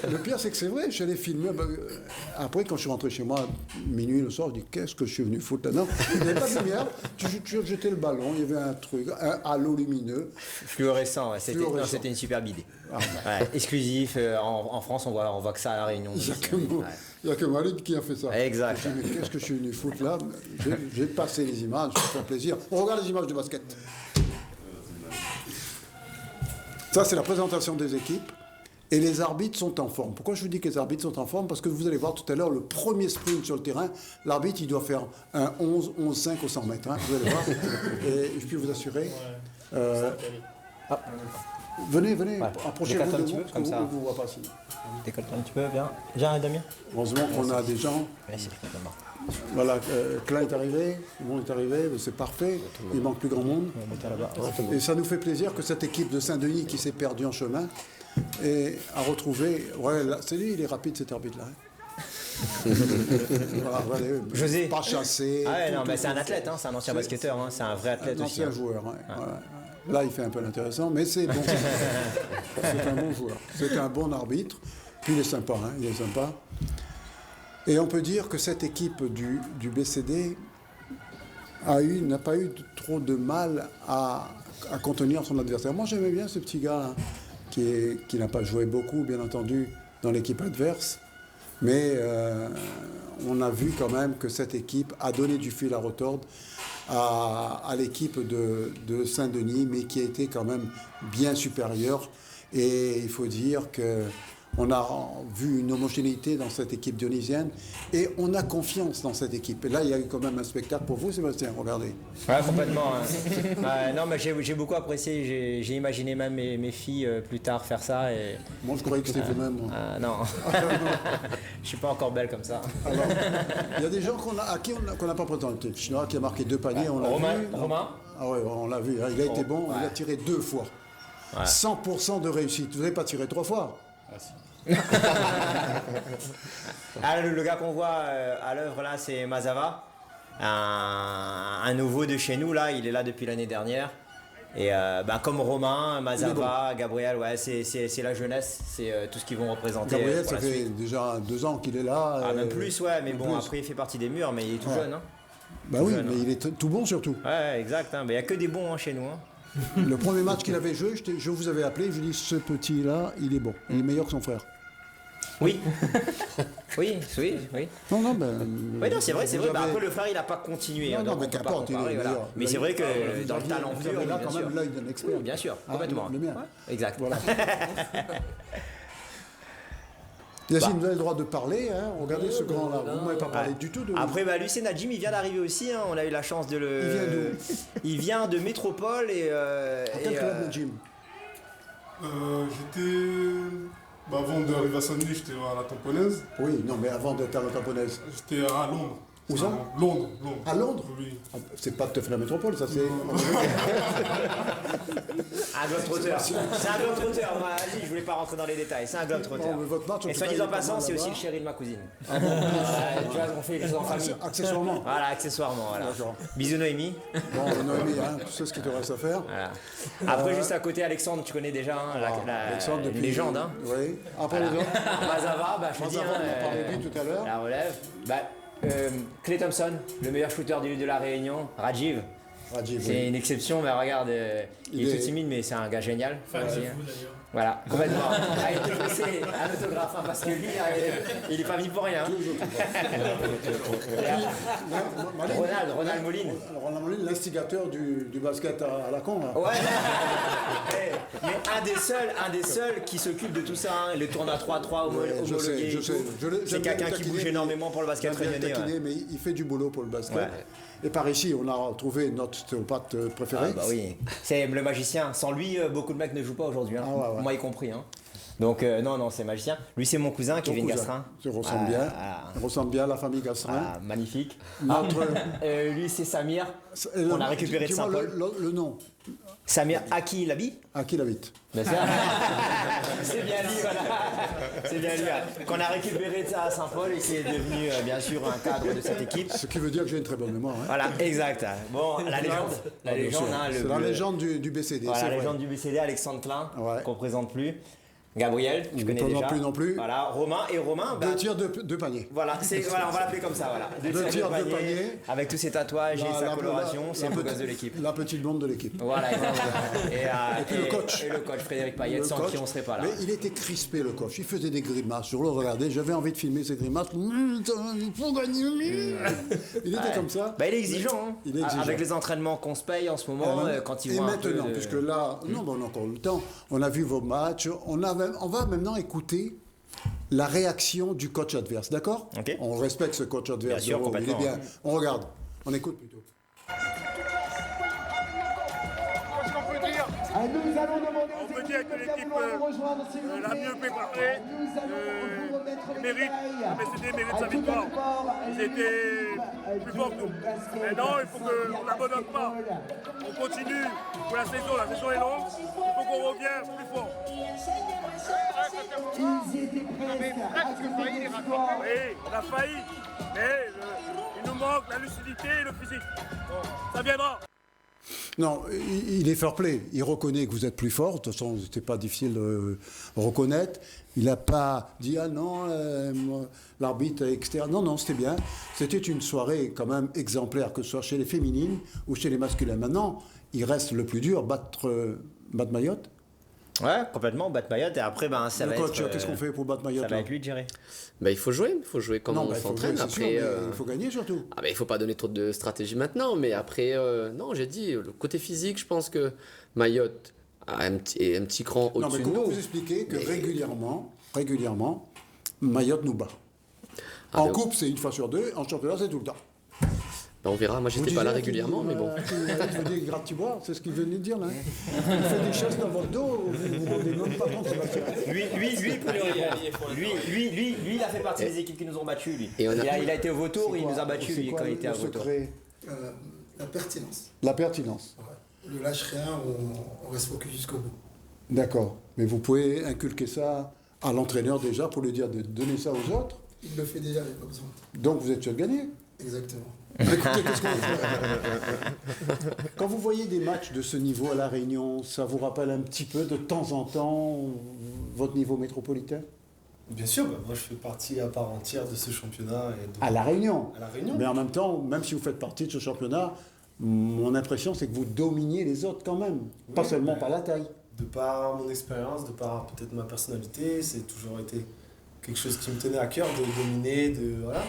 Le pire, c'est que c'est vrai, je suis allé filmer. Après, quand je suis rentré chez moi, minuit le soir, je dis qu'est-ce que je suis venu foutre là-dedans? Il n'y avait pas de lumière, tu jetais le ballon, il y avait un truc, un halo lumineux. Fluorescent, ouais, c'était une superbe idée. Exclusif, en France, on voit que ça à La Réunion. Il n'y a que Malik qui a fait ça. Exact. Je dis, mais qu'est-ce que je suis venu foutre là? J'ai passé les images, ça fait plaisir. On regarde les images de basket. Ça, c'est la présentation des équipes. Et les arbitres sont en forme. Pourquoi je vous dis que les arbitres sont en forme? Parce que vous allez voir tout à l'heure, le premier sprint sur le terrain, l'arbitre, il doit faire un 11-5 au 100 mètres. Hein, vous allez voir. Et je peux vous assurer. Venez, approchez-vous de nous, parce qu'on ne vous voit pas sinon. Décolle un petit peu, viens Damien. Heureusement qu'on a des gens. Merci. Voilà, Klein est arrivé, Simon est arrivé, c'est parfait, il manque plus grand monde. Et ça nous fait plaisir que cette équipe de Saint-Denis qui s'est perdue en chemin a retrouvé. Ouais, c'est lui, il est rapide cet arbitre-là. Voilà, José. Pas chassé. Ah ouais, non, mais c'est un athlète, hein, c'est un ancien basketteur, hein, c'est un vrai athlète aussi. Un ancien joueur, ouais. Voilà. Là, il fait un peu l'intéressant, mais c'est bon. C'est un bon joueur. C'est un bon arbitre. Puis il est sympa, hein, il est sympa. Et on peut dire que cette équipe du BCD n'a pas eu trop de mal à contenir son adversaire. Moi, j'aimais bien ce petit gars hein, qui n'a pas joué beaucoup, bien entendu, dans l'équipe adverse. Mais on a vu quand même que cette équipe a donné du fil à retordre à l'équipe de Saint-Denis, mais qui a été quand même bien supérieure. Et il faut dire qu'on a vu une homogénéité dans cette équipe dionysienne et on a confiance dans cette équipe. Et là, il y a eu quand même un spectacle pour vous, Sébastien, regardez. Ouais, complètement. Hein. Non, mais j'ai beaucoup apprécié. J'ai imaginé même mes filles plus tard faire ça. Et... Moi, je croyais que c'était vous-même. Non. Je suis pas encore belle comme ça. Alors, il y a des gens à qui on n'a pas présenté. Le Chinois qui a marqué 2 paniers, on l'a vu. Romain. Ah ouais, on l'a vu. Il a été bon, il a tiré 2 fois. Ouais. 100% de réussite. Vous n'avez pas tiré 3 fois? Ah si. Le gars qu'on voit à l'œuvre là, c'est Mazava, un nouveau de chez nous là. Il est là depuis l'année dernière. Et comme Romain, Mazava, Gabriel, ouais, c'est la jeunesse, c'est tout ce qu'ils vont représenter. Gabriel, ça fait déjà 2 ans qu'il est là. Même plus, ouais, mais bon, après il fait partie des murs, mais il est tout jeune. Hein. Bah tout oui, jeune, mais il est tout bon surtout. Ouais, exact, hein, mais il n'y a que des bons hein, chez nous. Hein. Le premier match qu'il avait joué, je vous avais appelé, je vous dis ce petit-là, il est bon, il est meilleur que son frère. Oui. oui. Non, oui, non, c'est vrai. Bah, après, le frère, il n'a pas continué. Non, mais qu'importe. Voilà. Mais c'est vrai que dans le talent pur, il a quand même l'œil d'un expert. Bien sûr, complètement. Le mien. Ouais, exact. Voilà. Yacine, vous avez le droit de parler, hein. Regardez ce grand-là, vous ne m'avez pas parlé du tout de lui. Après, lui, c'est Najim, il vient d'arriver aussi, hein. On a eu la chance de le... Il vient d'où? Il vient de Métropole et... Quel club, Najim? J'étais... avant d'arriver à Saint-Denis, j'étais à la Tamponnaise. Oui, non, mais avant d'être à la Tamponnaise. J'étais à Londres. Où ça? Londres. À Londres? Oui. C'est pas tout à fait la métropole, ça c'est... Un globe-trotteur. C'est un globe-trotteur. Vas-y, je voulais pas rentrer dans les détails. C'est un globe-trotteur. Et soit dit en passant, c'est aussi le chéri de ma cousine. Tu vois, on fait les choses en famille. Accessoirement. Voilà, accessoirement. Voilà. Bisous Noémie. Bon, Noémie, hein, tu sais ce qu'il te reste à faire. Voilà. Après, juste à côté, Alexandre, tu connais déjà Alexandre depuis... une légende. Hein. Oui. Après les autres. Mazava, je te dis. On a parlé de lui tout à l'heure. La relève. Clay Thompson, le meilleur shooter de la Réunion, Rajiv. C'est une exception, mais regarde, il est tout timide, mais c'est un gars génial. Fan de vous d'ailleurs. Voilà, complètement. Il a été blessé, un autographe, hein, parce que lui, il est pas venu pour rien. Ronald Moline. Ronald Moline, l'instigateur du basket à la con. Là. Ouais. Mais un des seuls qui s'occupe de tout ça, hein, le tournoi 3-3 homologué. Je sais. C'est quelqu'un qui bouge énormément pour le basket réunionnais. Mais il fait du boulot pour le basket. Ouais. Et par ici, on a trouvé notre ostéopathe préféré. Ah bah oui, c'est le magicien. Sans lui, beaucoup de mecs ne jouent pas aujourd'hui, hein. Ouais. Moi y compris. Hein. Donc non, c'est magicien. Lui, c'est mon cousin, Kevin Gastrin. Tu ressembles bien. Il ressemble bien à la famille Gastrin. Magnifique. Lui, c'est Samir. On a récupéré de Saint-Paul. Le nom. Samir Akilabi. Akilavit. C'est bien lui, voilà. C'est bien lui. Qu'on a récupéré à Saint-Paul et qui est devenu, bien sûr, un cadre de cette équipe. Ce qui veut dire que j'ai une très bonne mémoire. Hein. Voilà, exact. Bon, la légende. Hein, c'est la légende du BCD. Voilà, la légende du BCD, Alexandre Klein, qu'on ne présente plus. Gabriel, tu connais déjà. Non plus. Voilà, Romain. 2 tirs, 2 paniers. Voilà, on va l'appeler comme ça. Voilà. 2 tirs, 2 paniers. Avec tous ses tatouages et sa coloration, c'est le gosse de l'équipe. La petite blonde de l'équipe. Voilà, exactement. Et puis le coach. Et le coach, Frédéric Payette, sans qui on ne serait pas là. Mais il était crispé, le coach. Il faisait des grimaces. Je le regardais, j'avais envie de filmer ces grimaces. Il faut gagner. Il était comme ça. Il est exigeant. Avec les entraînements qu'on se paye en ce moment, quand il voit un peu. Et maintenant, puisque là, on a encore le temps, on a vu vos matchs, on avait on va maintenant écouter la réaction du coach adverse, d'accord? On respecte ce coach adverse. Bien sûr, il est bien. On regarde, on écoute plutôt. On peut dire que l'équipe la mieux préparée mérite, la MSD mérite sa victoire. Ils étaient plus forts que nous. Maintenant, il faut qu'on n'abandonne pas. On continue pour la saison est longue. Il faut qu'on revienne plus fort. Oui, on a failli, mais il nous manque la lucidité et le physique. Bon, ça viendra. Non, il est fair play. Il reconnaît que vous êtes plus fort. De toute façon, c'était pas difficile de reconnaître. Il n'a pas dit ah non, l'arbitre est externe. Non, non, c'était bien. C'était une soirée quand même exemplaire, que ce soit chez les féminines ou chez les masculins. Maintenant, il reste le plus dur, battre Mayotte. Ouais, complètement, battre Mayotte. Et après, ça va coach, être... qu'est-ce qu'on fait pour battre Mayotte? Ça va être lui de gérer. Il faut jouer comme on s'entraîne. Après, il faut gagner surtout. Il ne faut pas donner trop de stratégie maintenant, mais après, non, j'ai dit, le côté physique, je pense que Mayotte a un petit cran au-dessus de nous. Non, mais comment vous expliquez que régulièrement, Mayotte nous bat? En coupe, c'est une fois sur deux, en championnat, c'est tout le temps. On verra, moi j'étais pas là régulièrement, mais bon. Tu veux dire gratte-tiboire, c'est ce qu'il venait de dire là. Il fait des choses dans votre dos, vous vous rendez même pas compte. Lui, il peut lui répondre. Lui, il a fait partie des équipes qui nous ont battus, lui. Il a été au vautour, il nous a battus, lui, quand il était à vautour. La pertinence. La pertinence. Ouais. Le lâche rien, on reste focus jusqu'au bout. D'accord. Mais vous pouvez inculquer ça à l'entraîneur déjà pour lui dire de donner ça aux autres. Il le fait déjà, il n'y a pas besoin. Donc vous êtes sûr de gagner. Exactement. Écoutez, qu'est-ce qu'on va faire? Quand vous voyez des matchs de ce niveau à La Réunion, ça vous rappelle un petit peu de temps en temps votre niveau métropolitain? Bien sûr, moi je fais partie à part entière de ce championnat. À La Réunion. À La Réunion. Mais en même temps, même si vous faites partie de ce championnat, mon impression c'est que vous dominiez les autres quand même, pas seulement par la taille. De par mon expérience, de par peut-être ma personnalité, c'est toujours été quelque chose qui me tenait à cœur de dominer, voilà.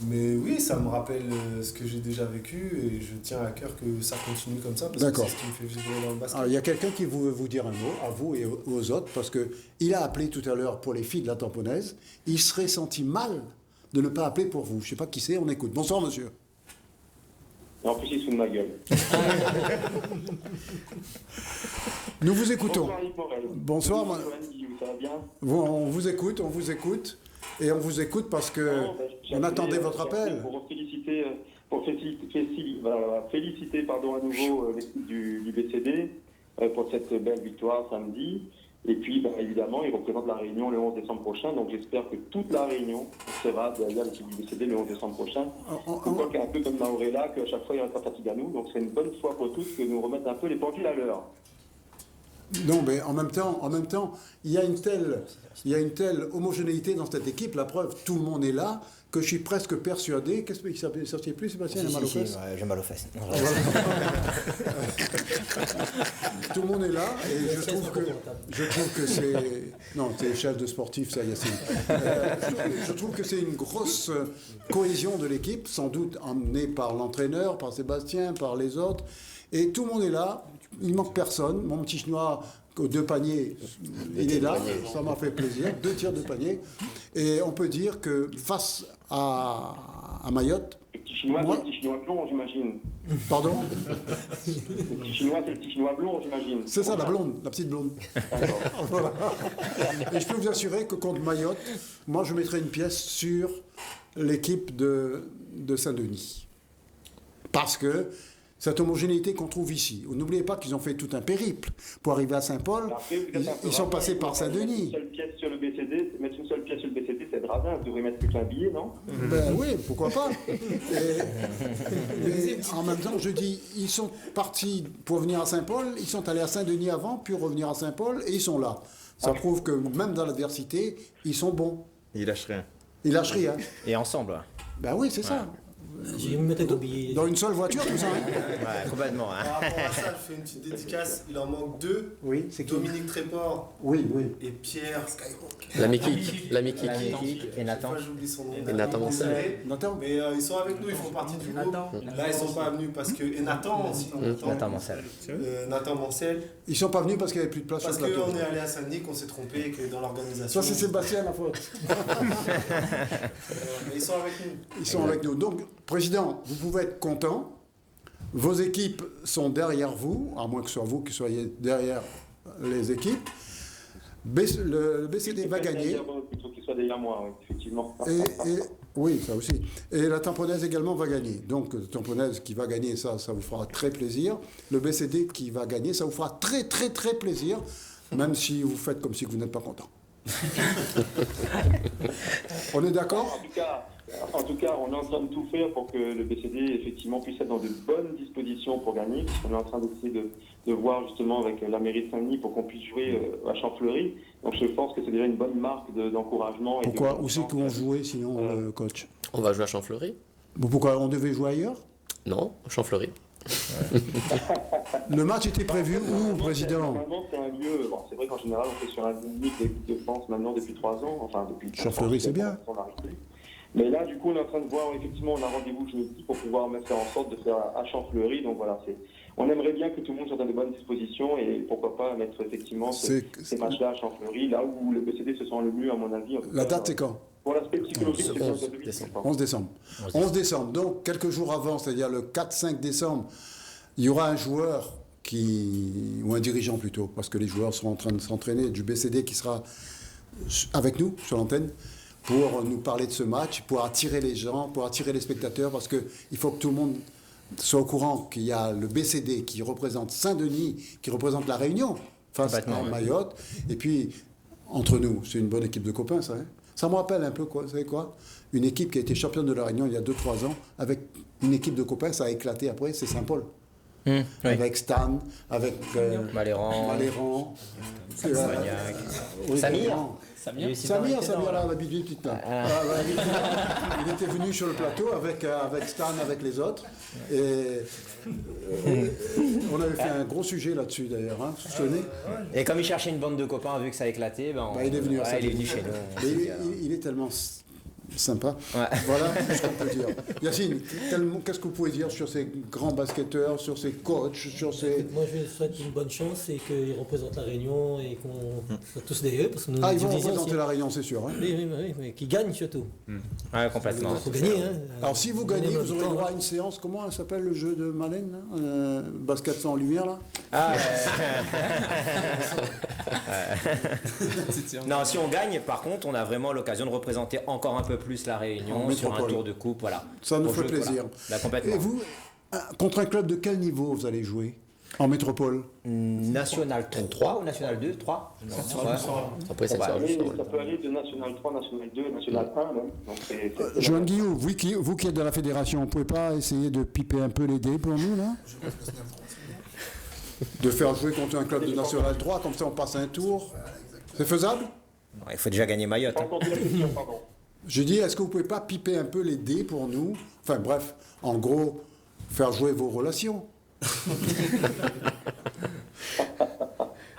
Mais oui, ça me rappelle ce que j'ai déjà vécu et je tiens à cœur que ça continue comme ça parce que c'est ce qui me fait vibrer dans le basket. Alors, il y a quelqu'un qui veut vous dire un mot, à vous et aux autres, parce qu'il a appelé tout à l'heure pour les filles de la tamponnaise. Il serait senti mal de ne pas appeler pour vous. Je ne sais pas qui c'est, on écoute. Bonsoir, monsieur. Et en plus, il se fout de ma gueule. Nous vous écoutons. Bonsoir, Bonsoir. Ça va bien? On vous écoute. Et on vous écoute parce qu'on attendait votre appel. Pour féliciter à nouveau l'équipe du BCD pour cette belle victoire samedi. Et puis, évidemment, il représente la Réunion le 11 décembre prochain. Donc, j'espère que toute la Réunion sera derrière l'équipe du BCD le 11 décembre prochain. On voit qu'il y a un peu comme Maurella, qu'à chaque fois, il reste pas fatigué à nous. Donc, c'est une bonne fois pour tous que nous remettent un peu les pendules à l'heure. Non, mais en même temps, il y a une telle homogénéité dans cette équipe. La preuve, tout le monde est là, que je suis presque persuadé. Qu'est-ce qu'il s'appelle? Ça ne plus, Sébastien? Il a mal aux fesses? J'ai mal aux fesses. Tout le monde est là et je trouve que c'est... Non, c'est chef de sportif, ça, Yacine. Je trouve que c'est une grosse cohésion de l'équipe, sans doute emmenée par l'entraîneur, par Sébastien, par les autres. Et tout le monde est là. Il manque personne. Mon petit chinois aux 2 paniers, il est là. Ça m'a fait plaisir. 2 tirs de panier. Et on peut dire que face à Mayotte... Le petit chinois, c'est le petit chinois blond, j'imagine. Pardon? Le petit chinois, c'est le petit chinois blond, j'imagine. C'est ça, la blonde, la petite blonde. Voilà. Et je peux vous assurer que contre Mayotte, moi je mettrai une pièce sur l'équipe de Saint-Denis. Parce que cette homogénéité qu'on trouve ici. N'oubliez pas qu'ils ont fait tout un périple pour arriver à Saint-Paul. Ils sont passés par Saint-Denis. Mettre une seule pièce sur le BCD, c'est de radin. Vous devrez mettre plus qu'un billet, non? Ben oui, pourquoi pas. Mais en même temps, je dis, ils sont partis pour venir à Saint-Paul, ils sont allés à Saint-Denis avant, puis revenir à Saint-Paul, et ils sont là. Ça prouve que même dans l'adversité, ils sont bons. Ils lâchent rien. Ils lâchent rien. Et ensemble. Ben oui, c'est ça. J'ai une méthode d'oublier. Dans une seule voiture, tout ça, hein? Ouais, complètement. Hein. Par rapport à ça, je fais une petite dédicace. Il en manque 2. Oui, c'est qui? Dominique Tréport. Oui, oui. Et Pierre. L'ami Kik. Et Nathan. J'oublie son nom. Et Nathan Mancel. Nathan. Mais ils sont avec nous, ils font partie du groupe. Là, ils sont pas venus parce que. Et Nathan aussi. Nathan Mancel. Nathan Mancel. Ils sont pas venus parce qu'il n'y avait plus de place Parce sur le plateau. qu'on est allé à Saint-Denis, qu'on s'est trompé et que dans l'organisation. Ça, c'est Sébastien, la faute. Mais ils sont avec nous. Ils sont avec nous. Donc, Président, vous pouvez être content. Vos équipes sont derrière vous, à moins que ce soit vous qui soyez derrière les équipes. Le BCD va gagner. Plutôt qu'il soit derrière moi, oui, effectivement. Oui, ça aussi. Et la Tamponnaise également va gagner. Donc, Tamponnaise qui va gagner, ça vous fera très plaisir. Le BCD qui va gagner, ça vous fera très, très, très plaisir, même si vous faites comme si vous n'êtes pas content. On est d'accord ? En tout cas, on est en train de tout faire pour que le BCD, effectivement, puisse être dans de bonnes dispositions pour gagner. On est en train d'essayer de voir, justement, avec la mairie de Saint-Denis pour qu'on puisse jouer à Champfleury. Donc, je pense que c'est déjà une bonne marque d'encouragement. Pourquoi ? Où c'est qu'on jouait, sinon, coach ? On va jouer à Champfleury. Pourquoi ? On devait jouer ailleurs ? Non, Champfleury. Ouais. Le match était prévu où, Président ? Normalement, c'est un lieu... Bon, c'est vrai qu'en général, on fait sur un unique d'équipe de France maintenant depuis 3 ans. Enfin, depuis... Champfleury, c'est bien. Mais là, du coup, on est en train de voir, effectivement, on a rendez-vous jeudi pour pouvoir faire en sorte de faire à Champfleury. Donc voilà, on aimerait bien que tout le monde soit dans de bonnes dispositions et pourquoi pas mettre effectivement ces matchs-là à Champfleury, là où le BCD se sent le mieux, à mon avis. La date, c'est quand ? Pour l'aspect psychologique, c'est 11 décembre. 11 décembre. Donc, quelques jours avant, c'est-à-dire le 4-5 décembre, il y aura un joueur ou un dirigeant plutôt, parce que les joueurs seront en train de s'entraîner, du BCD qui sera avec nous sur l'antenne, pour nous parler de ce match, pour attirer les gens, pour attirer les spectateurs, parce qu'il faut que tout le monde soit au courant qu'il y a le BCD qui représente Saint-Denis, qui représente la Réunion, face à Mayotte. Et puis, entre nous, c'est une bonne équipe de copains, ça. Hein, ça me rappelle un peu, quoi, vous savez quoi ? Une équipe qui a été championne de la Réunion il y a 2-3 ans, avec une équipe de copains, ça a éclaté après, c'est Saint-Paul. Avec Stan, avec Maléran, Samir là, la petite là. Il était venu sur le plateau avec Stan, avec les autres. Et on avait fait un gros sujet là-dessus d'ailleurs. Hein, vous vous souvenez ? Et comme il cherchait une bande de copains, vu que ça a éclaté, il est venu, il est venu chez nous. Il est tellement sympa. Voilà ce qu'on peut dire. Yacine, qu'est-ce que vous pouvez dire sur ces grands basketteurs, sur ces coachs, sur ces... Moi, je souhaite une bonne chance et qu'ils représentent la Réunion et qu'on soit tous des parce que nous ils vont représenter la Réunion, c'est sûr. Hein. Oui, mais qu'ils gagnent surtout. Oui, complètement. Il faut gagner. Hein. Alors, si vous gagnez, vous aurez droit à une séance. Comment elle s'appelle le jeu de Malène là basket sans lumière, là Non, si on gagne, par contre, on a vraiment l'occasion de représenter encore un peu plus la Réunion sur un tour de coupe, voilà. Ça nous fait plaisir. Voilà. Complètement. Et vous, contre un club de quel niveau vous allez jouer en métropole? National 3 ou National 2 3 Après, ça peut aller de National 3, National 2, National 1 même. Joanne Guillaume, vous qui êtes de la fédération, vous ne pouvez pas essayer de piper un peu les dés pour nous, là? De faire jouer contre un club de National 3, comme ça on passe un tour. C'est faisable? Il faut déjà gagner Mayotte. Je dis, est-ce que vous ne pouvez pas piper un peu les dés pour nous? Enfin bref, en gros, faire jouer vos relations.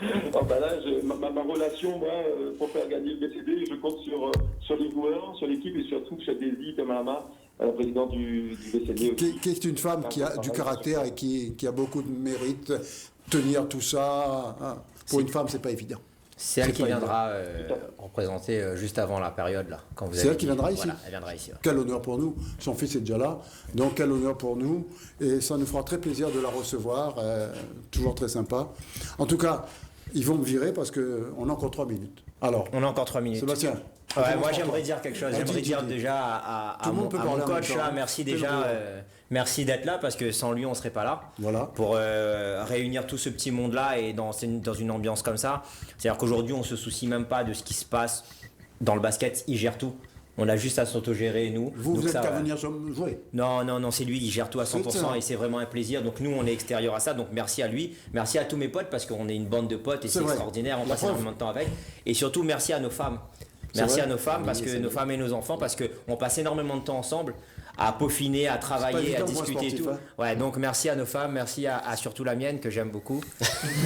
Ma relation, moi, pour faire gagner le BCD, je compte sur les joueurs, sur l'équipe et surtout sur Daisy Tamalama, président du BCD. Qui est une femme qui a du caractère et qui a beaucoup de mérite. Tenir tout ça, pour une femme, c'est pas évident. C'est elle qui viendra représenter juste avant la période là. C'est elle qui viendra ici. Voilà, elle viendra ici. Ouais. Quel honneur pour nous. Son fils est déjà là, donc quel honneur pour nous. Et ça nous fera très plaisir de la recevoir. Toujours très sympa. En tout cas, ils vont me virer parce qu'on a encore 3 minutes. Alors, on a encore 3 minutes. Sébastien. Ouais, moi j'aimerais dire quelque chose. J'aimerais dire déjà à mon coach là, merci déjà, merci d'être là parce que sans lui on serait pas là. Voilà. Pour réunir tout ce petit monde là et dans une ambiance comme ça. C'est-à-dire qu'aujourd'hui on se soucie même pas de ce qui se passe dans le basket, il gère tout. On a juste à s'autogérer nous. Vous êtes qu'à venir jouer? Non, c'est lui, il gère tout à 100% et c'est vraiment un plaisir. Donc nous, on est extérieur à ça. Donc merci à lui, merci à tous mes potes parce qu'on est une bande de potes et c'est extraordinaire. On passe énormément de temps avec. Et surtout, merci à nos femmes. Merci à nos femmes parce que nos femmes et nos enfants parce qu'on passe énormément de temps ensemble à peaufiner, à travailler, à évident pour un discuter et sportif, tout. hein. Ouais, donc merci à nos femmes, merci à surtout la mienne que j'aime beaucoup,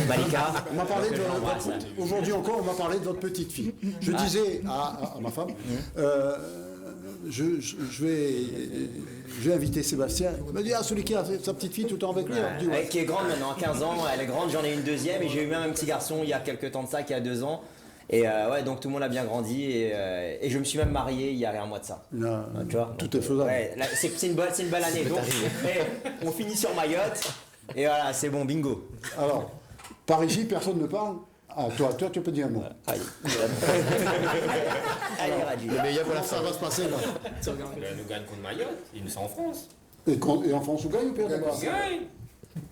Malika. On m'a parlé de Donc, je l'embrasse. aujourd'hui encore, on m'a parlé de votre petite fille. Je disais à ma femme, je vais inviter Sébastien. Il m'a dit, celui qui a sa petite fille tout le temps avec lui. Ouais. Je dis, ouais. Qui est grande maintenant, 15 ans, elle est grande, j'en ai une deuxième et j'ai eu même un petit garçon il y a quelques temps de ça, qui a 2 ans. Et ouais, donc tout le monde a bien grandi et je me suis même marié il y a un mois de ça. Non, tu vois, tout est faisable. Ouais, c'est une belle année. Donc, on finit sur Mayotte et voilà, c'est bon, bingo. Alors, par ici, personne ne parle. Ah, toi, tu peux dire un mot. Allez, Radji. Le meilleur pour la fin. Ça va se passer là. Nous gagne contre Mayotte, ils sont en France. Et en France, on gagne ou perd d'abord? Ils gagnent.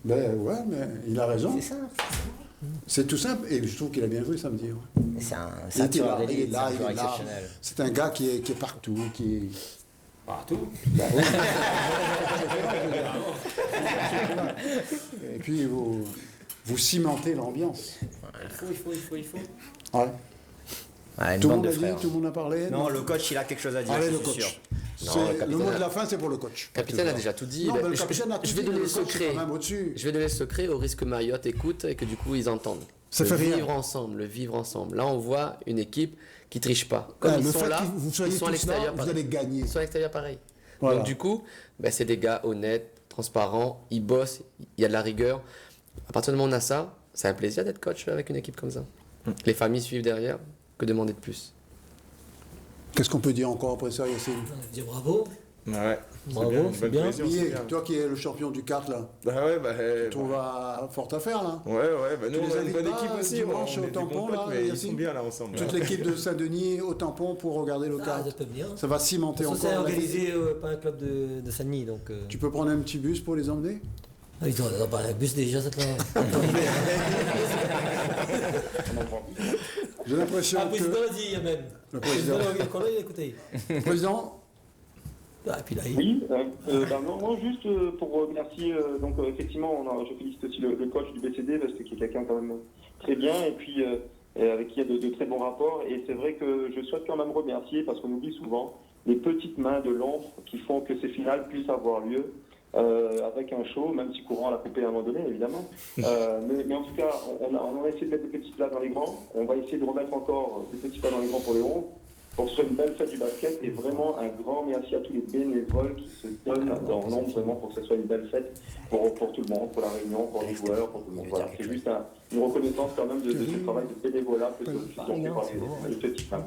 Ben ouais, mais il a raison. C'est ça. C'est tout simple et je trouve qu'il a bien joué samedi. Ouais. C'est un tireur d'élite, c'est un joueur exceptionnel. C'est un gars qui est partout, qui est... Partout. Ben oui. Et puis vous cimentez l'ambiance. Il faut. Ouais. Ouais, une Tout le bande monde de a frères. dit, tout le monde a parlé. Non, le coach, il a quelque chose à dire. Allez, je le suis coach. sûr. Le mot de la fin, c'est pour le coach. Le capitaine a déjà tout dit. Non, mais le capitaine a tout Je vais dit, donner le le coach est secret. quand même au-dessus. Je vais donner le secret au risque que Mayotte écoute et que du coup ils entendent. Ça le fait rien. vivre ensemble, le vivre ensemble. Là, on voit une équipe qui triche pas. Comme Ouais, ils le sont fait là, que vous soyez ils sont à tous l'extérieur. là, vous pareil. allez gagner. Ils sont à l'extérieur pareil. Voilà. Donc du coup, ben, c'est des gars honnêtes, transparents, ils bossent, il y a de la rigueur. À partir du moment où on a ça, c'est un plaisir d'être coach avec une équipe comme ça. Les familles suivent derrière, que demander de plus? Qu'est-ce qu'on peut dire encore après ça, Yacine? Dire bravo. Ouais. Bravo, c'est bien. Billet, toi qui es le champion du kart là, Bah ouais, tu trouves fort à faire là. Ouais, bah nous Tu on les a une invites bonne pas, équipe aussi. dimanche on au est des tampon, bons potes, là, mais ils Yacine? sont bien là ensemble. Toute l'équipe de Saint-Denis au tampon pour regarder le kart. Ça peut venir. Ça va cimenter Ça, encore. c'est la organisé vie. par un club de Saint-Denis. Donc, Tu peux prendre un petit bus pour les emmener? Ah, ils ont pas un bus déjà, cette là. J'ai l'impression Le que... président l'a dit, il y a même. Le président. Il a écouté. Président, Ah, puis là, Oui, non, juste pour remercier, donc effectivement, je félicite aussi le coach du BCD parce qu'il est quelqu'un quand même très bien et puis avec qui il y a de très bons rapports. Et c'est vrai que je souhaite quand même remercier parce qu'on oublie souvent les petites mains de l'ombre qui font que ces finales puissent avoir lieu avec un show, même si courant l'a coupé à un moment donné, évidemment. Mais en tout cas, on a essayé de mettre des petits plats dans les grands. On va essayer de remettre encore des petits plats dans les grands pour les ronds. Pour que ce soit une belle fête du basket et vraiment un grand merci à tous les bénévoles qui se donnent dans l'ombre vraiment pour que ce soit une belle fête pour tout le monde, pour la réunion, pour les joueurs, pour tout le monde. Voilà, c'est juste une reconnaissance quand même de ce travail de bénévolat que sont fait par les petits mains.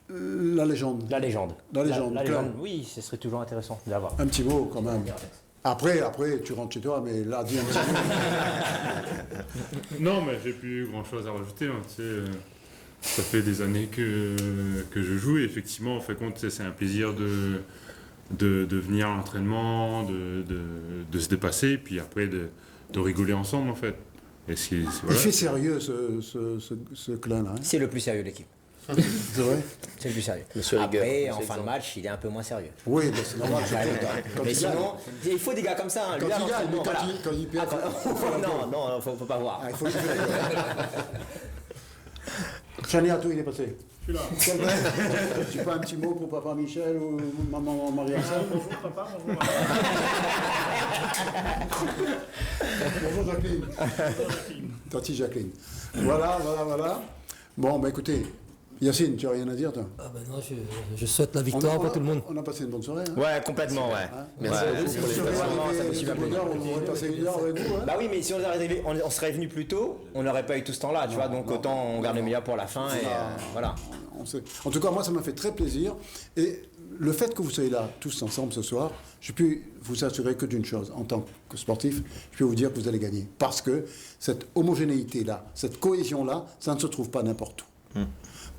la légende. La légende. La légende. La légende, oui, ce serait toujours intéressant d'avoir. Un petit mot quand même. Après, tu rentres chez toi, mais là, dis un petit mot. Non, mais j'ai plus grand chose à rajouter. Hein, tu sais, ça fait des années que je joue et effectivement, en fait, compte, c'est un plaisir de venir à l'entraînement, de se dépasser et puis après de rigoler ensemble en fait. Et voilà. Il fait sérieux ce clin-là. Hein. C'est le plus sérieux de l'équipe. C'est vrai. C'est le plus sérieux. Monsieur Après, Rigueur, en fin de match, il est un peu moins sérieux. Oui, mais c'est normal. Mais sinon, il faut des gars comme ça. Hein. Quand Lui, à il gagne, mais l'entraînement, voilà. quand il perd... Non, faut pas voir. Il faut le faire. Chania, toi, il est passé. Je suis là. Tu pas un petit mot pour papa Michel ou maman Marie-Ansel? Bonjour papa, bonjour maman. Bonjour Jacqueline. Tati Jacqueline. Voilà. Bon, bah écoutez, Yacine, tu n'as rien à dire, toi? Ah ben non, je souhaite la victoire pour tout le monde. On a passé une bonne soirée. Hein? Ouais, complètement, ouais. Merci beaucoup pour les ça me suit bien. On aurait passé une heure avec vous. Hein? Bah oui, mais si on serait venu plus tôt, on n'aurait pas eu tout ce temps-là, tu vois, donc autant on garde le meilleur pour la fin et voilà. En tout cas, moi, ça m'a fait très plaisir. Et le fait que vous soyez là tous ensemble ce soir, je peux vous assurer que d'une chose, en tant que sportif, je peux vous dire que vous allez gagner. Parce que cette homogénéité-là, cette cohésion-là, ça ne se trouve pas n'importe où.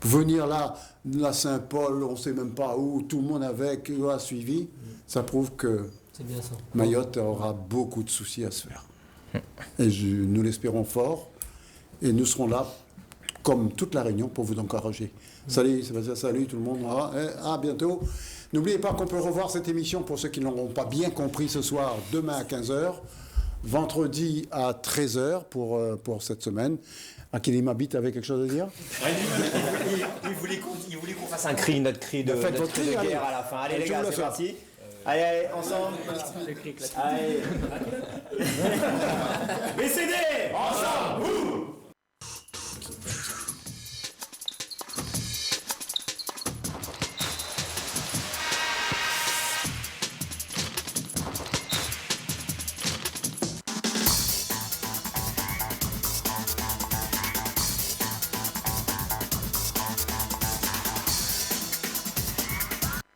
Venir là, la Saint-Paul, on ne sait même pas où, tout le monde avec, a suivi, ça prouve que C'est bien ça. Mayotte aura beaucoup de soucis à se faire. Et nous l'espérons fort. Et nous serons là, comme toute la Réunion, pour vous encourager. Salut, Sébastien, salut tout le monde. À bientôt. N'oubliez pas qu'on peut revoir cette émission, pour ceux qui ne l'auront pas bien compris ce soir, demain à 15h. vendredi à 13h pour cette semaine. Akilim Habit avait quelque chose à dire? Il voulait qu'on fasse un cri, notre cri de guerre à la fin. Allez les gars, c'est parti. Allez, ensemble. Allez. BCD, ensemble.